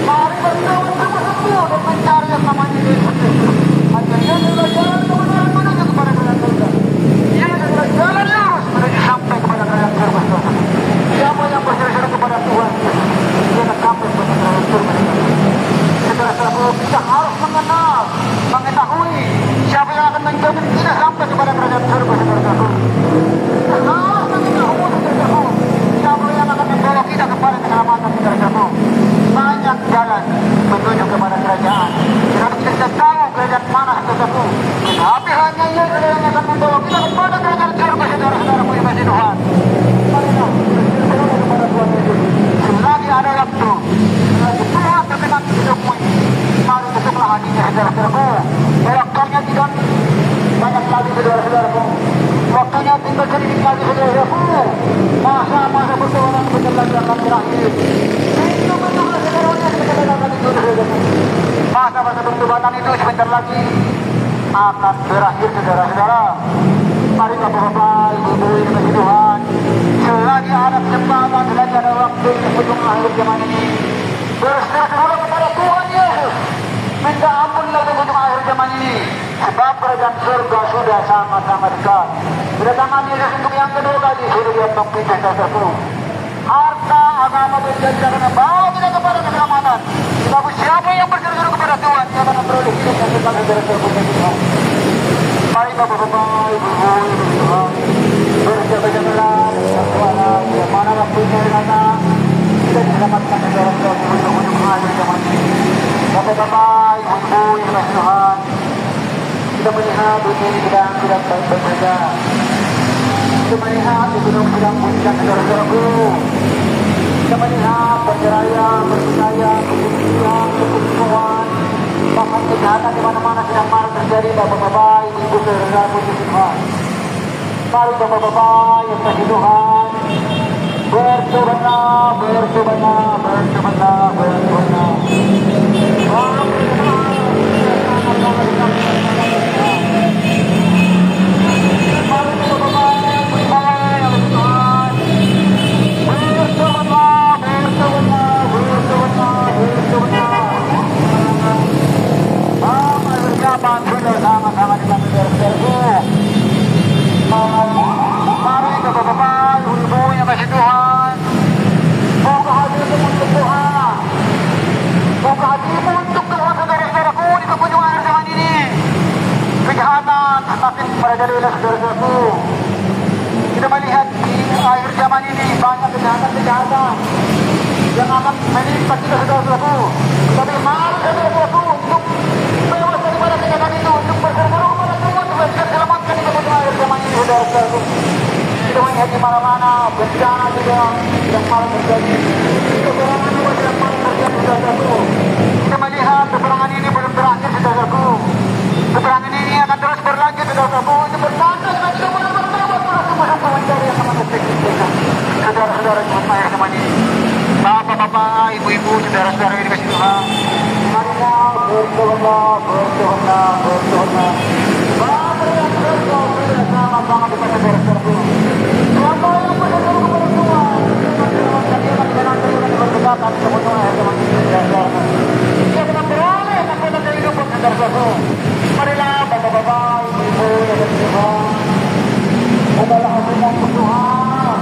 mari berdoa sungguh-sungguh dan mencari yang namanya Yesus Kristus. Hanya Dia adalah jalan kebenaran menuju kepada kerajaan surga. Dia adalah jalan lurus menuju sampai kepada kerajaan surga, saudara. Siapa yang berseru-seru kepada Tuhan Yesus, dia akan sampai kepada kerajaan surga. Saudara-saudaraku, kita harus mengenal, mengetahui siapa yang akan menjamin kita sampai kepada kerajaan surga, saudara-saudaraku. Harus mengetahui, saudaraku, siapa yang akan membawa kita kepada keselamatan, saudara-saudaraku. Banyak jalan menuju kepada kerajaan. Tetapi kita tidak tahu kerajaan mana, saudaraku. Tapi hanya Yesus yang akan membawa kita kepada kerajaan surga, saudara-saudaraku yang kasih Tuhan. Marilah berdoa kepada Tuhan Yesus. Selagi ada waktu, selagi Tuhan berkenan hidupmu, mari tutuplah hatinya, saudara-saudaraku. Waktunya tidak banyak lagi, saudara-saudaraku. Waktunya tinggal sedikit lagi, saudara-saudaraku. Masa-masa persoalan sebentar lagi akan berakhir. Betul-betul, saudara-saudara, sebentar lagi, saudara-saudaraku. Masa-masa pertobatan itu sebentar lagi akan berakhir, saudara-saudara. Mari Bapak-Bapak, Ibu-Ibu yang kasih Tuhan, selagi ada kesempatan, selagi ada waktu di ujung akhir zaman ini, berseru-seru kepada Tuhan Yesus, minta ampun lagi di ujung akhir zaman ini, sebab kerajaan surga sudah sangat-sangat dekat. Kedatangan Yesus untuk yang kedua kali sudah Dia memimpin, saudaraku. Harta agama berjanji akan membawa kita kepada keselamatan. Tetapi siapa yang berseru-seru kepada Tuhan, dia akan memperoleh hidup yang kekal, saudaraku. Mari Bapak-Bapak, Ibu-Ibu, Tuhan, berjaga-jagalah, bersuara, yang mana waktunya datang, kita diselamatkan saudara-saudara di ujung akhir zaman ini. Bapak-Bapak, Ibu-Ibu, yang kasih Tuhan, kita melihat dunia ini sedang tidak baik-baik saja. Kita melihat di gunung sedang puncak, saudara-saudaraku. Kita melihat perceraian, pertikaian, kebunuhan, kebunuhan, bahkan kejahatan di mana-mana sedang marak terjadi. Bapak-bapak, ibu saudara-saudaraku di Tuhan. Mari Bapak-bapak yang kasih Tuhan, bertobatlah, bertobatlah, bertobatlah, bertobatlah. Sama-sama dengan saudara-saudaraku. Mari Bapak-bapak, Ibu-ibu yang kasih Tuhan, buka hatimu untuk Tuhan, buka hatimu untuk Tuhan, saudara-saudaraku, di penghujung akhir zaman ini. Kejahatan semakin merajalela, saudara-saudaraku. Kita melihat di akhir zaman ini banyak kejahatan-kejahatan yang akan menimpa kita, saudara-saudaraku. Tapi mari saudara-saudaraku untuk bebas daripada kejahatan itu, untuk berseru-seru kepada Tuhan supaya kita selamatkan di penghujung akhir zaman ini, saudara-saudaraku. Kita melihat di mana-mana bencana juga yang malah terjadi, peperangan juga yang malah terjadi, saudara-saudaraku. Kita melihat peperangan ini belum berakhir, saudara-saudaraku. Peperangan ini akan terus berlanjut, saudara-saudaraku. Itu bertanda dengan kita bertobat sungguh-sungguh mencari yang namanya Kristus. Saudara-saudara di akhir zaman ini, Bapak-bapak, Ibu-ibu, saudara-saudara yang dikasihi Tuhan, marilah bertobatlah, bertobatlah, bertobatlah. Bapak yang bertobat bersama-sama dengan saudara-saudaraku. Siapa yang berseru kepada Tuhan, dia akan menanti dengan keberkatan kepada akhir zaman ini, saudara-saudaraku. Dia akan beroleh kekuatan kehidupan, saudara-saudaraku. Marilah Bapak-bapak, Ibu-ibu yang dikasihi Tuhan, adalah hatimu untuk Tuhan,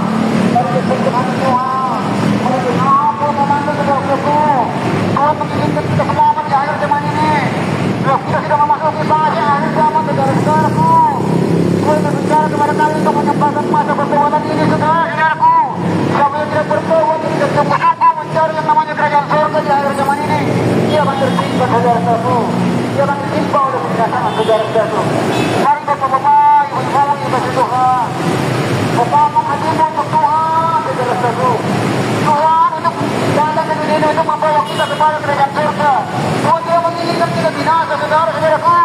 dari kesentuhan Tuhan. Mari ampun membantu saudara-saudaraku. Tuhan menginginkan kita selamat di akhir zaman ini. Kita sudah memasuki fase akhir zaman, saudara-saudaraku. Tuhan berbicara kepada kalian untuk menyempatkan masa pertobatan ini, saudara-saudaraku. Siapa yang tidak bertobat, tidak sungguh-sungguh mencari yang namanya kerajaan surga di akhir zaman ini, dia akan tertimpa, saudara-saudaraku. Dia akan ditimpa oleh kebinasaan, saudara-saudaraku. Mari Bapak-bapak, Ibu-ibu yang kasih Tuhan, bukakan hatimu untuk Tuhan, saudara-saudaraku. Tuhan untuk datang ke dunia ini untuk membawa kita kepada kerajaan surga. Tuhan tidak menginginkan kita binasa, saudara-saudaraku.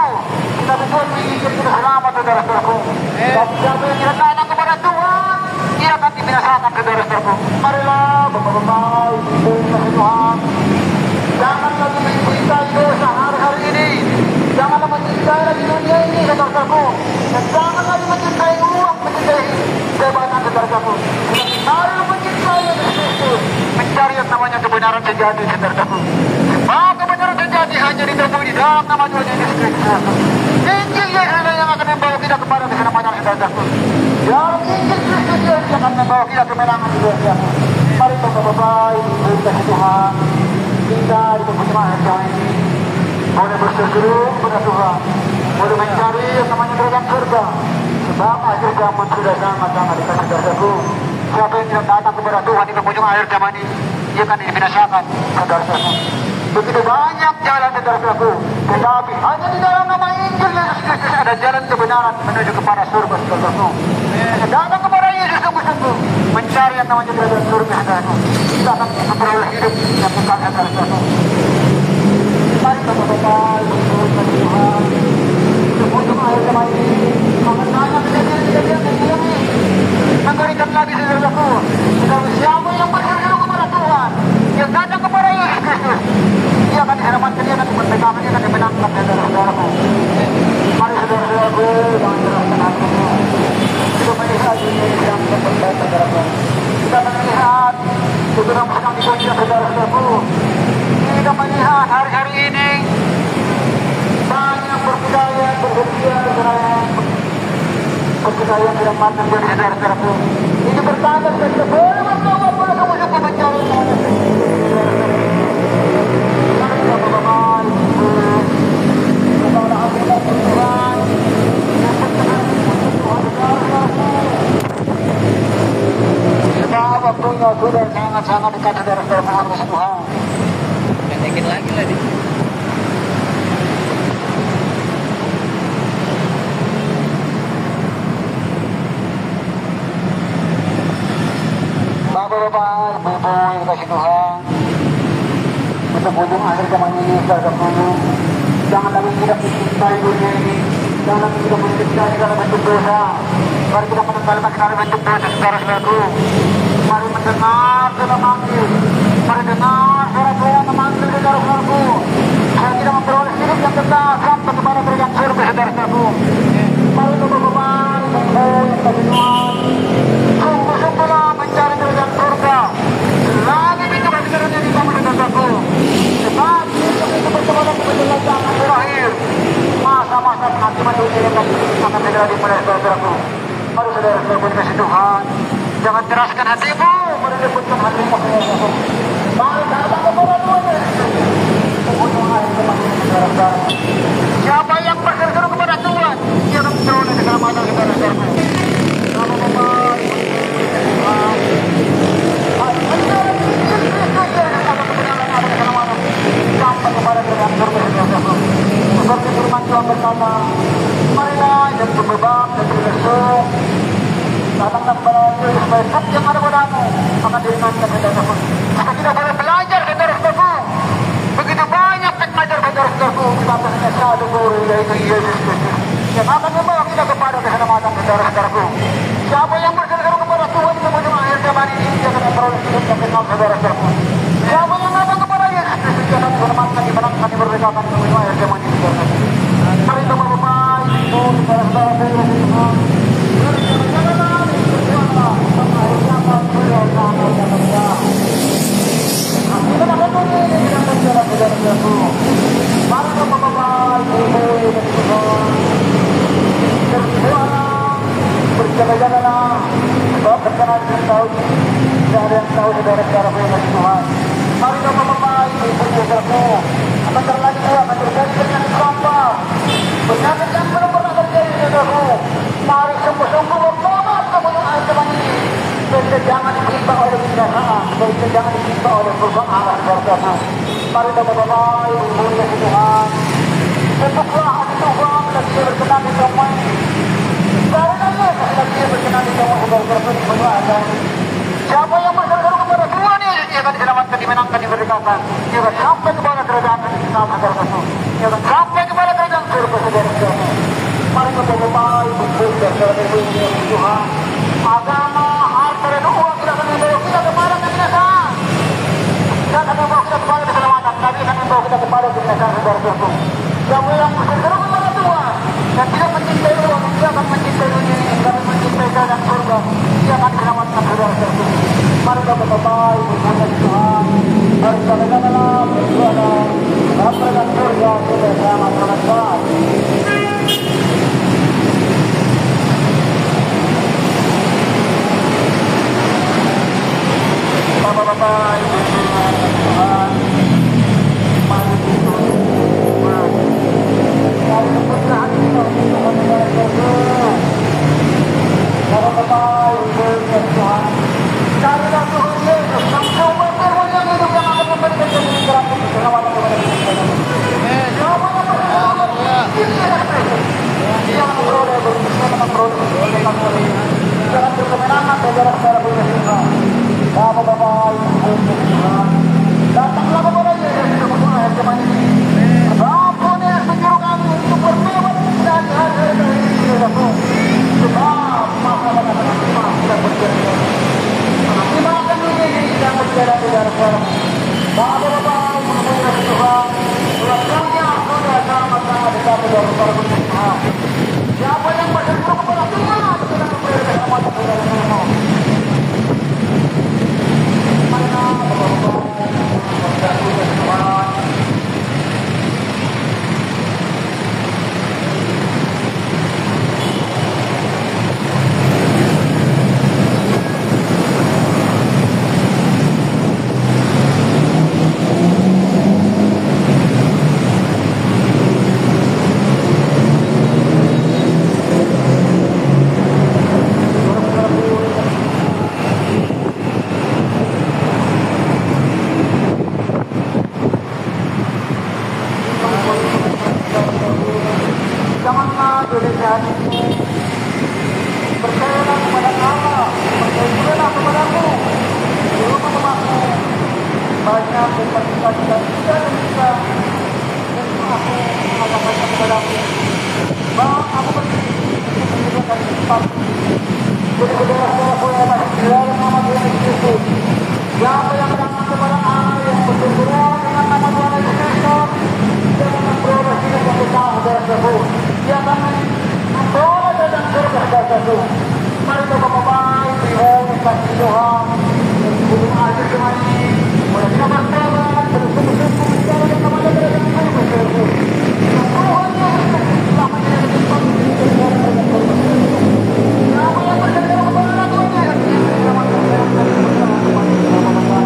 Tapi Tuhan menginginkan kita selamat, saudara-saudaraku. Dan siapa yang tidak datang kepada Tuhan, ia akan dibinasakan, saudara-saudaraku. Marilah, Bapak-bapak, Ibu, kasih Tuhan. Jangan lagi mencintai dosa hari-hari ini. Janganlah mencintai lagi dunia ini, saudara-saudaraku. Dan jangan lagi mencintai uang, mencintai jabatan, saudara-saudaraku. Marilah mencintai Yesus, mencari yang namanya kebenaran sejati, saudara-saudaraku. Bahwa kebenaran sejati hanya ditemui di dalam nama Tuhan Yesus Kristus. Injil Yesus yang akan membawa kita kepada keselamatan, saudara-saudaraku. Dalam Injil Kristus Yesus akan membawa kita kemenangan, saudara-saudaraku. Mari Bapak-bapak, Ibu, kasih Tuhan. Kita di permukaan hari ini boleh berseru kepada Tuhan, boleh mencari yang namanya kerajaan surga. Sebab akhir zaman sudah sangat-sangat dekat, saudaraku. Siapa yang tidak datang kepada Tuhan di penghujung akhir zaman ini, dia akan dibinasakan, saudara-saudaraku. Begitu banyak jalan, saudara-saudaraku, tetapi hanya di dalam nama Injil Yesus Kristus ada jalan kebenaran menuju kepada surga, saudaraku. Datang kepada Yesus sungguh-sungguh, mencari yang namanya kerajaan surga, saudaraku. Kita akan memperoleh hidup yang kekal, saudaraku. Mari Bapak-bapak, Ibu, kasih Tuhan. Di penghujung akhir zaman ini, mengenanya kejadian-kejadian yang ini, mengerikan lagi, saudaraku. Siapa yang berseru kepada Tuhan, yang datang kepada Yesus Kristus, dia akan diselamatkan, dia akan dimerdekakan, dia akan dimenangkan, saudara-saudaraku. Mari saudara-saudaraku, jangan serahkan hatimu. Kita melihat dunia ini yang berbaik, saudaraku. Kita melihat sebenarnya sedang digoncang, saudara-saudaraku. Kita melihat hari-hari ini banyak berbudaya, berbudaya tidak matang dari saudara-saudaraku. Ini bertanda dan kita boleh berdoa, boleh sungguh-sungguh mencari sebab waktunya sudah sangat-sangat dekat, saudara-saudara harus Tuhan. Pendekin lagi lah di. Bapak-bapak, Ibu-ibu yang kasih Tuhan, untuk ujung akhir zaman ini, saudara-saudaraku, jangan lagi kita mencintai dunia ini, jangan lagi kita mencintai segala bentuk dosa. Mari kita meninggalkan segala bentuk dosa, saudara-saudaraku. Mari mendengar suara manggil, mari dengar suara Tuhan memanggil, saudara-saudaraku. Supaya kita memperoleh hidup yang kekal sampai kepada kerajaan surga, saudara-saudaraku. Mari Bapak-bapak, Ibu yang kasih Tuhan, sungguh-sungguhlah mencari kerajaan surga. Selagi itu kebenarannya di kamu, saudaraku. Sebab itu berkembang kebenaran akan berakhir. Masa-masa penghakiman dunia yang akan segera dimulai, saudaraku. Mari saudara-saudaraku kasih Tuhan, jangan keraskan hatimu, mari lembutkan hatimu, saudaraku. Mari datang kepada Tuhan. Ujung akhir zaman ini, saudara-saudara. Siapa yang berseru kepada Tuhan, dia akan memperoleh keselamatan, saudara-saudaraku. Kalau Bapak, sampai kepada kerajaan surga, saudaraku. Seperti firman Tuhan berkata, marilah yang berbeban dan berlesu, datanglah kepada Yesus supaya hak yang ada padamu akan diringankan, saudaraku. Maka kita boleh belajar, saudara-saudaraku. Begitu banyak belajar, saudara-saudaraku, kita atasnya satu guru, yaitu Yesus Kristus, yang akan membawa kita kepada keselamatan, saudara-saudaraku. Siapa yang berseru kepada Tuhan di ujung akhir zaman ini, dia akan memperoleh hidup yang kekal, saudara-saudaraku. Siapa yang datang kepada Yesus Kristus, dia akan diselamatkan, dimenangkan, dimerdekakan di ujung akhir zaman ini, saudara-saudaraku. Mari Bapak-bapak, Ibu, saudara-saudara, Tuhan. Janganlah berjuanglah sampai akhir zaman, saudara-saudara. Kita akan berdiri dengan saudara-saudaraku. Mari Bapak-bapak, Ibu, Tuhan. Berjuanglah, berjaga-jagalah, sebab berkenan dengan tahu, tidak ada yang tahu saudara-saudaraku yang kasih Tuhan. Mari Bapak-bapak, Ibu, saudaraku. Sebentar lagi akan terjadi penyakit sampah, penyakit yang belum pernah terjadi, saudaraku. Mari sungguh-sungguh bertobat ke ujung akhir zaman ini. Kita jangan ditimpa oleh binasaan, kita jangan ditimpa oleh perubahan Allah, saudaraku. Mari Bapak-bapak, Ibu, kasih Tuhan. Bentuklah hati Tuhan dan dia berkenan di semua ini. Karena Yesus dan dia berkenan di semua, saudara-saudaraku, di ujung akhir zaman ini. Siapa yang berseru kepada Tuhan, dia akan diselamatkan, dimenangkan, dimerdekakan. Dia akan sampai kepada kerajaan yang kita, saudara-saudaraku. Dia akan sampai kepada kerajaan surga, saudara-saudaraku. sa pagbabae, pagbukas sa kanyang Tuhan. Agama, harta rin uwag sila sa nilo, sila kepada kebinasaan. Dan kami bawa kita kepada keselamatan, kami bawa kita kepada kebinasaan saudara-saudaraku. Yang yang berseru kepada Tuhan, dan tidak mencintai uang, dia akan mencintai dunia ini, kami mencintai keadaan surga, dia akan selamatkan saudara-saudaraku. Mari kita berbaik, berbuat Tuhan, mari kita dalam berdoa, dan surga, sudah selamat. Bapak-bapak, ibu-ibu, Tuhan, mari kita berdoa. Mari kita berdoa kita untuk Tuhan. Bapak-bapak, ibu-ibu, Tuhan, carilah Tuhan Yesus, yang semua firman yang hidup yang akan memberikan jadi gratis keselamatan kepada kita. Siapa yang berdoa? Jangan berdoa, jangan berkemenangan, jangan berkemenangan Tuhan. Bapak-bapak, ibu-ibu, Tuhan, datanglah kepada Yesus untuk berdoa yang zaman ini. Apapun yang menyuruh kami untuk bertobat dan hadir dari Yesus. Sebab masalah kita sudah berjalan. Kita akan menjadi yang berjalan di dalam Tuhan. Bapak-bapak, ibu-ibu, Tuhan, Tuhannya sudah sangat-sangat dekat dengan para Tuhan. Siapa yang berseru kepada Tuhan, sudah memberi keselamatan kepada Tuhan. Janganlah dilihat, percayalah kepada Allah, percayalah kepadaku, di rumah-rumahku banyak tempat-tempat dan tidak bisa, dan aku mengatakan kepadaku, bahwa aku berdiri untuk menjadikan tempat. Jadi saudara-saudaraku yang masih di dalam nama Tuhan Yesus, siapa yang datang kepada Allah yang berdoa dengan nama Tuhan Yesus, jangan memperoleh hidup yang besar, saudara-saudaraku. Dia akan membawa dalam surga saudara-saudaraku. Mari bapak-bapak, ibu-ibu, kasih Tuhan, sebelum akhir zaman ini, mulai kita bertobat, bersungguh-sungguh bicara dan kepada derajat Tuhan saudara-saudaraku. Yang Tuhan yang selama ini ada tempat di dalam derajat surga. Siapa yang berseru kepada Tuhan, selamatkan bapak-bapak.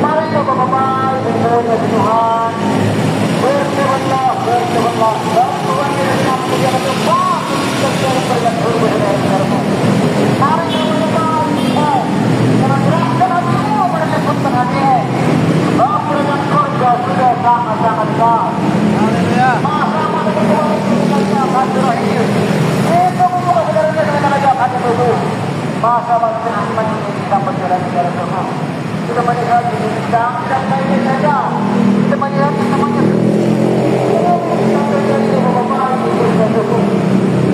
Mari bapak-bapak, ibu-ibu, Tuhan, bertobatlah, bertobatlah. Tuhan yang memuliakan tempat dan dalam derajat surga saudara-saudaraku. Mari bapak-bapak, jangan serahkan hatimu pada kesempatan hatimu. Sebab derajat surga sudah sangat-sangat dekat. Masa-masa Tuhan yang akan berakhir. Itu semua saudara-saudara dengan ajak hati itu. Masa-masa iman ini kita berjalan saudara-saudara. Kita melihat ini sedang baik-baik saja. Kita melihat semuanya.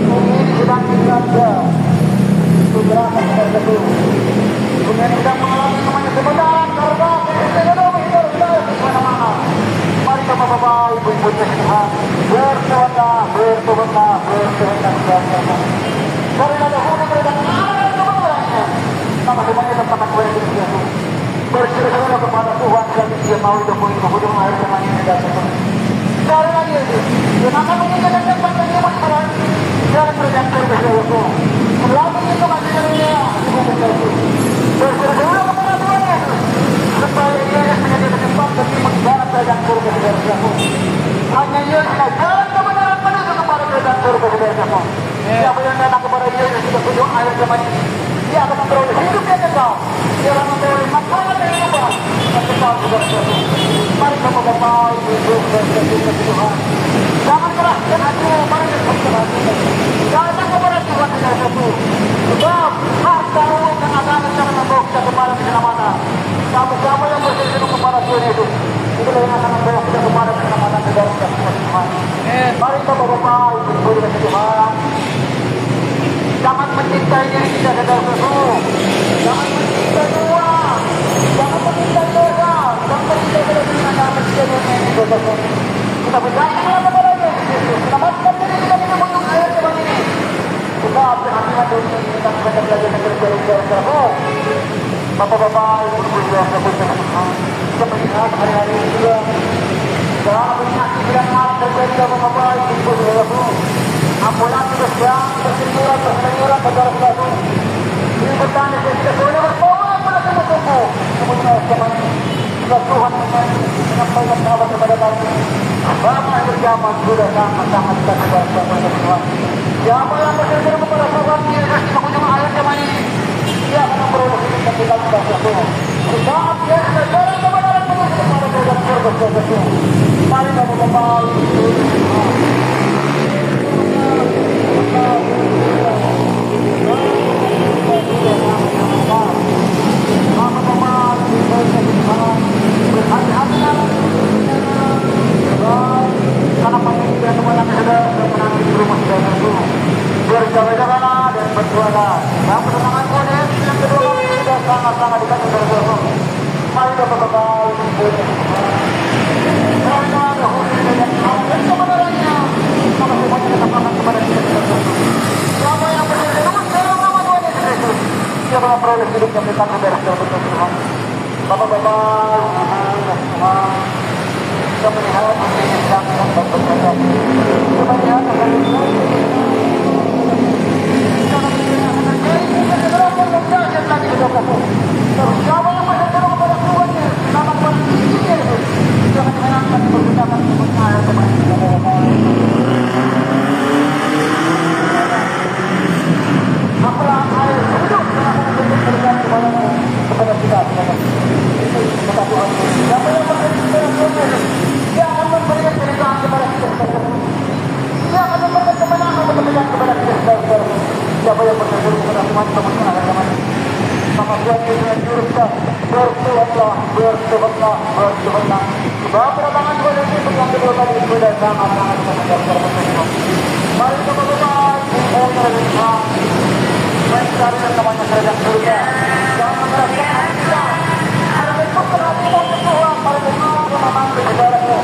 Ini sedang dilanda pergerakan tersebut. Kemudian sedang mengalami semuanya kebenaran karena kemana-mana. Mari bapak-bapak, ibu-ibu Tuhan, bertobatlah, bertobatlah, bertobatlah. Karena dahulu mereka mengalami kebenarannya. Sama semuanya tentang kepada Yesus. Berserah kepada Tuhan dan Dia mau hidupmu akhir zaman ini datang. Karena Yesus, Dia akan meninggalkan tempat yang nyaman para dalam kerajaan surga saudaraku. Selama itu masih dunia, berserah kepada Tuhan Yesus, supaya Yesus menyediakan tempat bagi dalam kerajaan surga saudaraku. Hanya Yesus jalan kebenaran menuju kepada kerajaan surga saudaraku. Siapa yang datang kepada Yesus sudah kunjung akhir zaman ini, dia akan memperoleh hidup yang kekal. Dia akan memperoleh makanan yang ubah dan kekal saudaraku. Mari bapak-bapak, ibu-ibu, dan Tuhan, jangan keraskan hatimu, mari keraskan hatimu. Datang kepada Tuhan saudaraku. Sebab harta umum dan agama jangan membawa kita kepada keselamatan. Siapa yang berseru kepada Tuhan itu, Itulah yang akan membawa kita kepada keselamatan negara kita Tuhan. Mari Bapak-bapak, Ibu-ibu dikasih Tuhan. Jangan mencintai diri kita saudara-saudara. Jangan mencintai uang. Jangan mencintai dosa. Jangan mencintai kelebihan. Jangan mencintai dunia ini saudara-saudara. Kita berdoa kepada Yesus. Selamatkan diri kita di bentuk air seperti ini. Kita berhati-hati dunia ini. Kita bisa belajar negeri saudara-saudara. Bapak-bapak, Ibu-ibu dikasih Tuhan. Kita melihat hari-hari ini juga. Jangan menyakiti bilang maaf dan jadi Bapak-bapak, Ibu-ibu dikasih. Ambulan sudah siang, bersenturan, saudara-saudara. Ini bertanya, kita boleh berbawa pada tunggu-tunggu. Kemudian zaman sudah Tuhan menyampaikan kabar kepada kami. Bapak yang berjaman sudah sangat-sangat kita kepada Tuhan. Siapa yang bersedia kepada Tuhan, dia kasih mengunjung ayat zaman ini. Dia akan memperoleh hidup kita kepada Tuhan. Saat dia sejarah kebenaran menuju kepada Tuhan. Mari Bapak-bapak, karena pemikiran teman-teman saudara menanti di rumah saudara itu berjaga-jagalah dan berdoalah. Yang pertama kali yang kedua kali sudah sangat-sangat dekat saudara-saudara. Mari Bapak-bapak, karena dahulu dan kebenarannya sama semuanya katakan kepada kita saudara-saudara. Siapa yang berdoa dalam nama Tuhan Yesus Kristus, dia akan memperoleh hidup yang dekat saudara-saudara Tuhan. Bapak-bapak, Tuhan, kita melihat apa yang sedang berkata. Kita melihat apa yang sedang siapa yang berdoa kepada Tuhan, nama Tuhan Yesus, jangan menyenangkan perbudakan kebenaran kepada kita. Apalah air hidup yang akan memberikan kepada kita. Kata Tuhan, siapa yang berdoa kepada Tuhan, dia akan memberikan kelegaan kepada kita. Dia akan memberikan kemenangan kepada kita. Siapa yang berdoa kepada Tuhan, kemudian akan zaman. Maka Tuhan Yesus juruskan, bertobatlah. Sebab kedatangan Tuhan Yesus yang kedua kali sudah sangat-sangat mengajar Tuhan. Mari kita berdoa, Tuhan. Baik dari namanya kerajaan surga. Jangan merasa kita. Ada bentuk perhatian Tuhan pada semua memang saudaraku.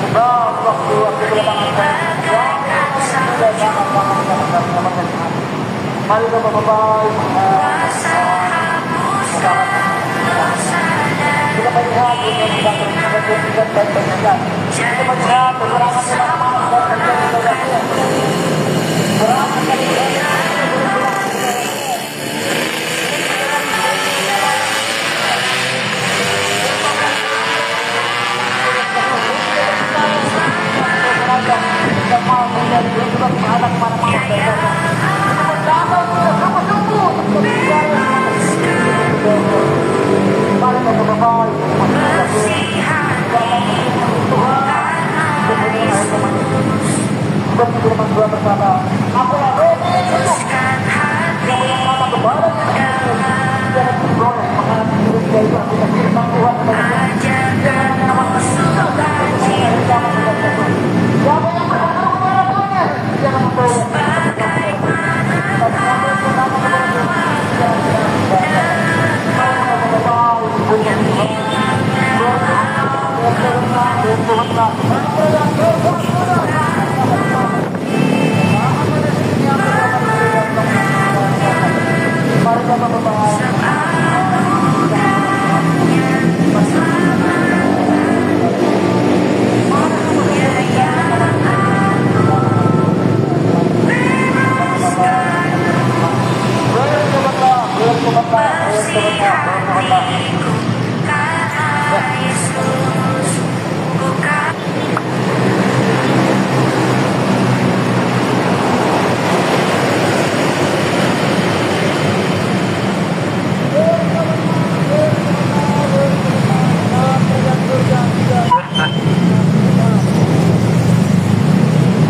Sebab waktu kedatangan Tuhan sudah sangat-sangat. Mari kita berdoa. Kita melihat ini sedang berjalan dan berjalan. Kita melihat kekurangan mana-mana dan terjadi. Kekurangan dari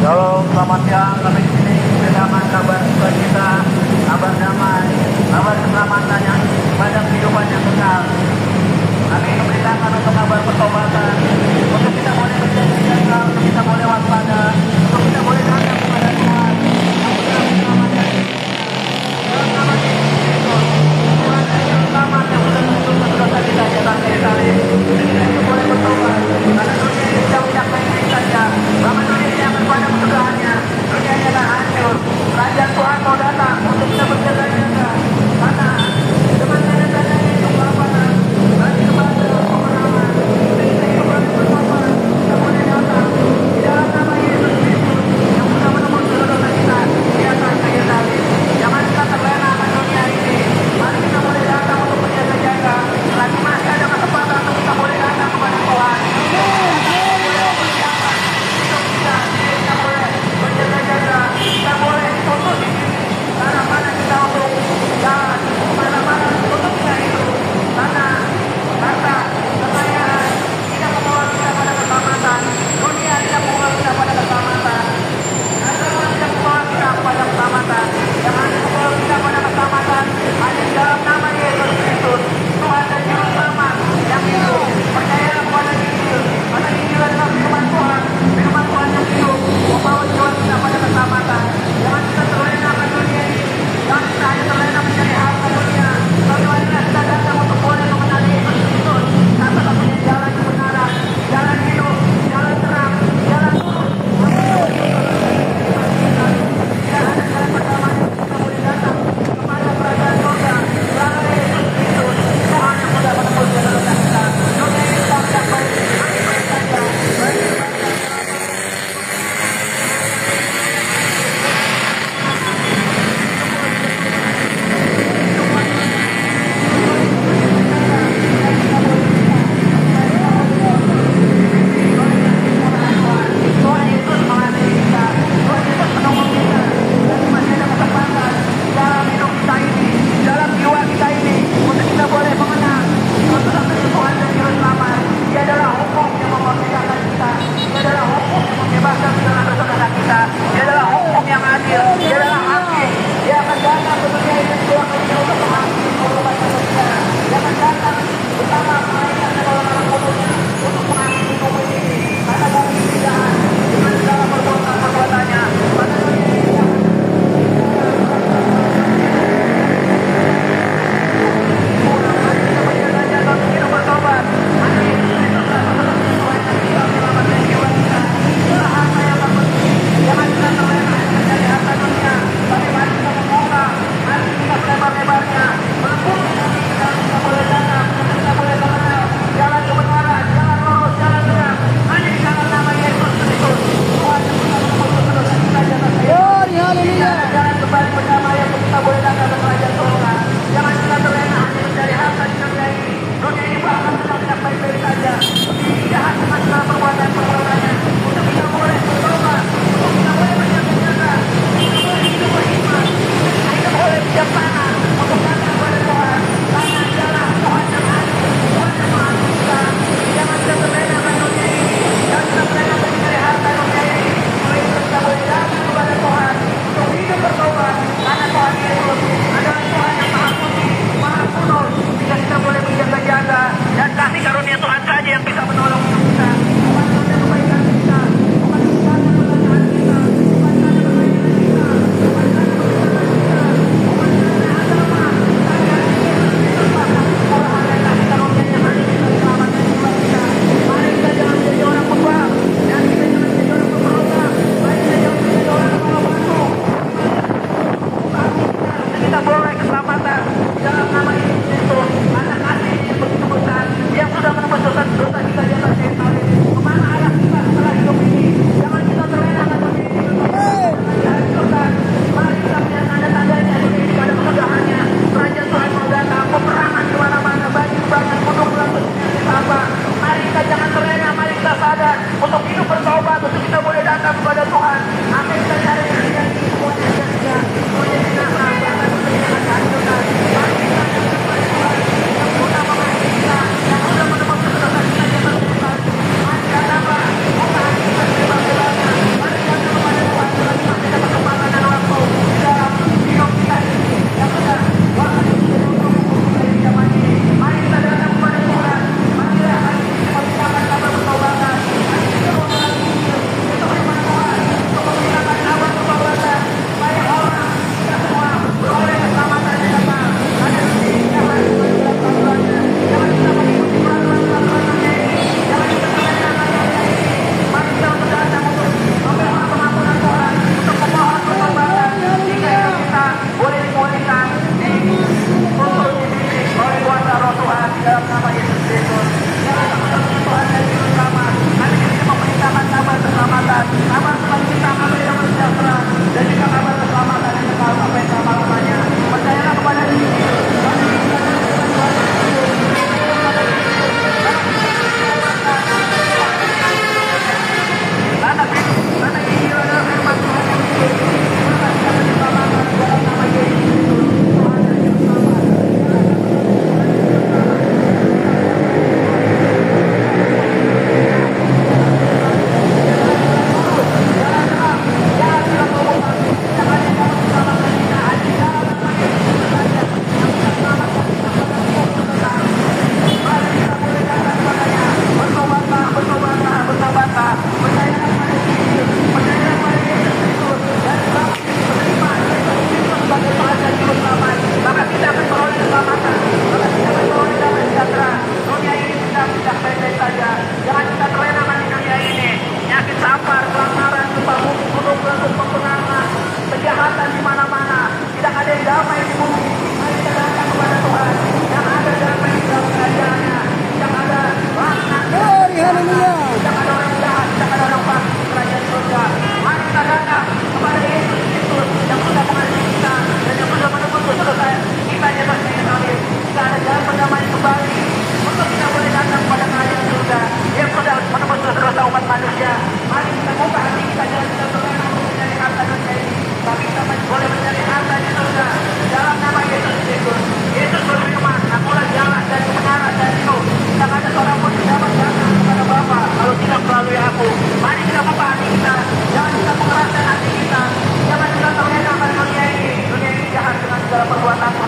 Shalom, selamat siang. Kami di sini kedatangan kabar sukacita, kabar damai, kabar keselamatan yang kepada kehidupan yang kekal. Kami memberitakan untuk kabar pertolongan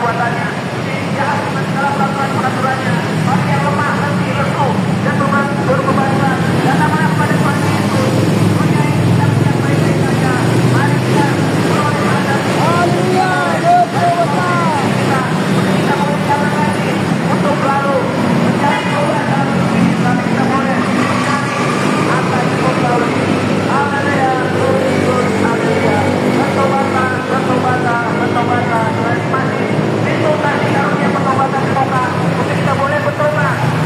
perbuatannya. Ini jahat dengan segala peraturan peraturannya. Orang yang lemah, letih, lesu, dan berbeban dan namanya kepada Tuhan Yesus. Dunia ini tidak punya baik-baik saja. Mari kita beroleh azab. Haleluya, betul-betul. Kita boleh jalan lagi untuk lalu mencari Tuhan dalam hidup ini. Tapi kita boleh mencari apa yang kita lalui. Haleluya, haleluya. Bertobatlah, bertobatlah, bertobatlah. Tuhan masih pintu kasih karunia pertobatan dibuka untuk kita boleh bertobat.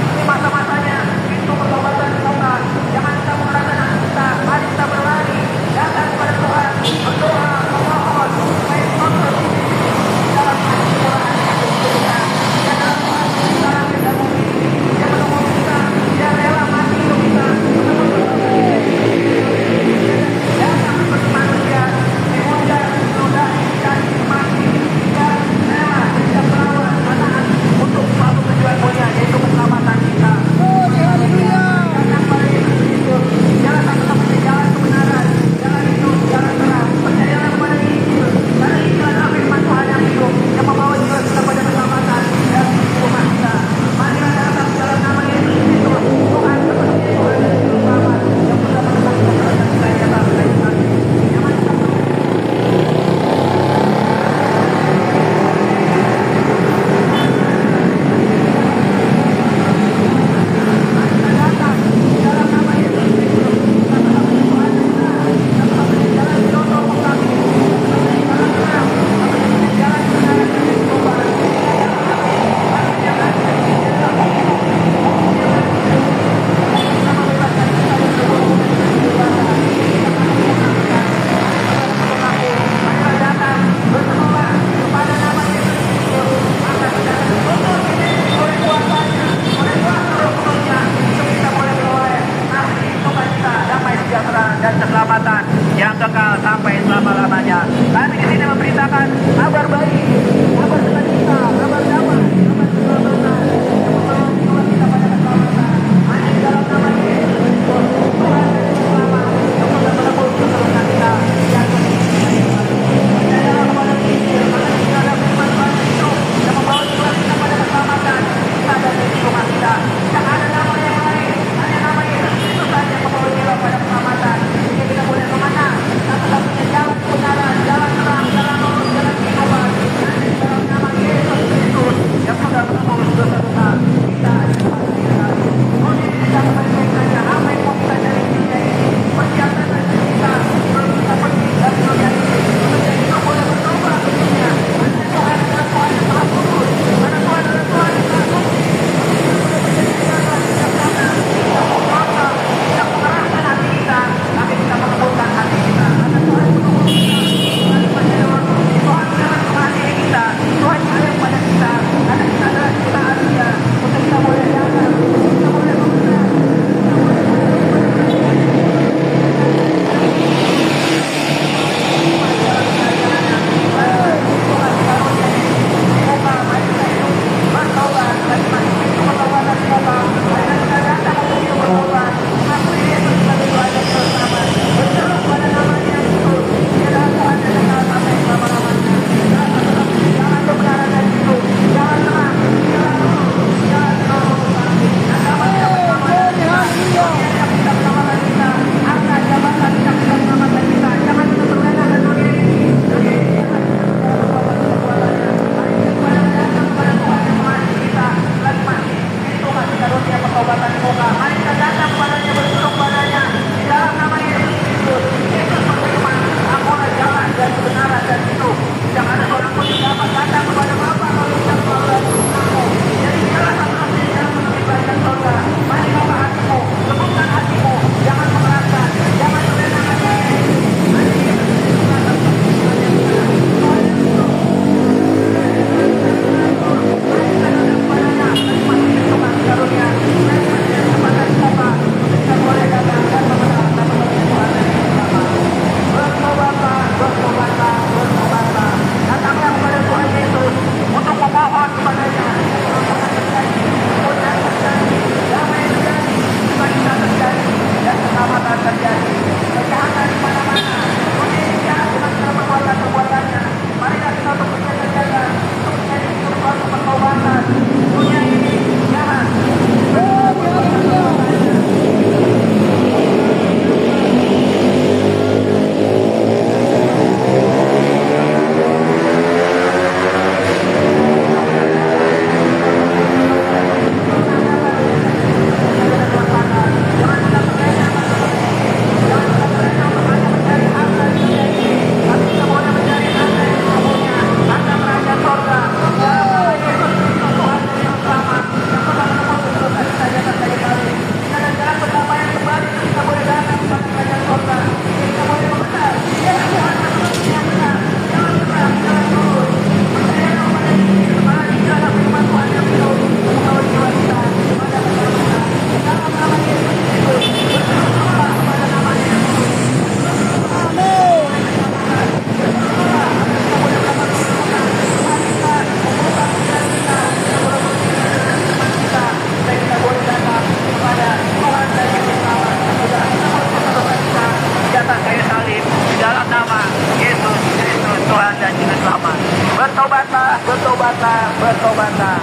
pertobatan.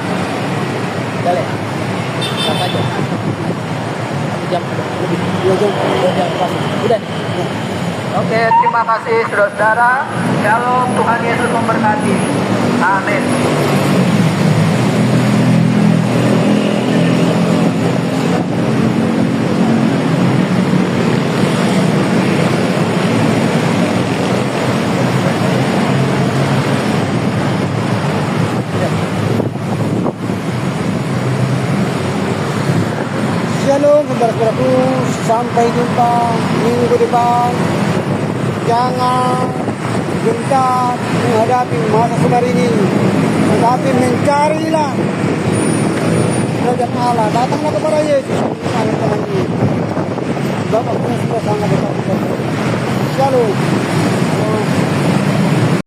Boleh. Berapa jam? 1 jam lebih. 2 jam. 2 jam pasti. Udah nih. Oke, terima kasih saudara-saudara. Shalom, Tuhan Yesus memberkati. Amin. Shalom saudara-saudaraku, sampai jumpa minggu depan. Jangan gentar menghadapi masa sudar ini, tetapi mencarilah kerajaan Allah. Datanglah kepada Yesus.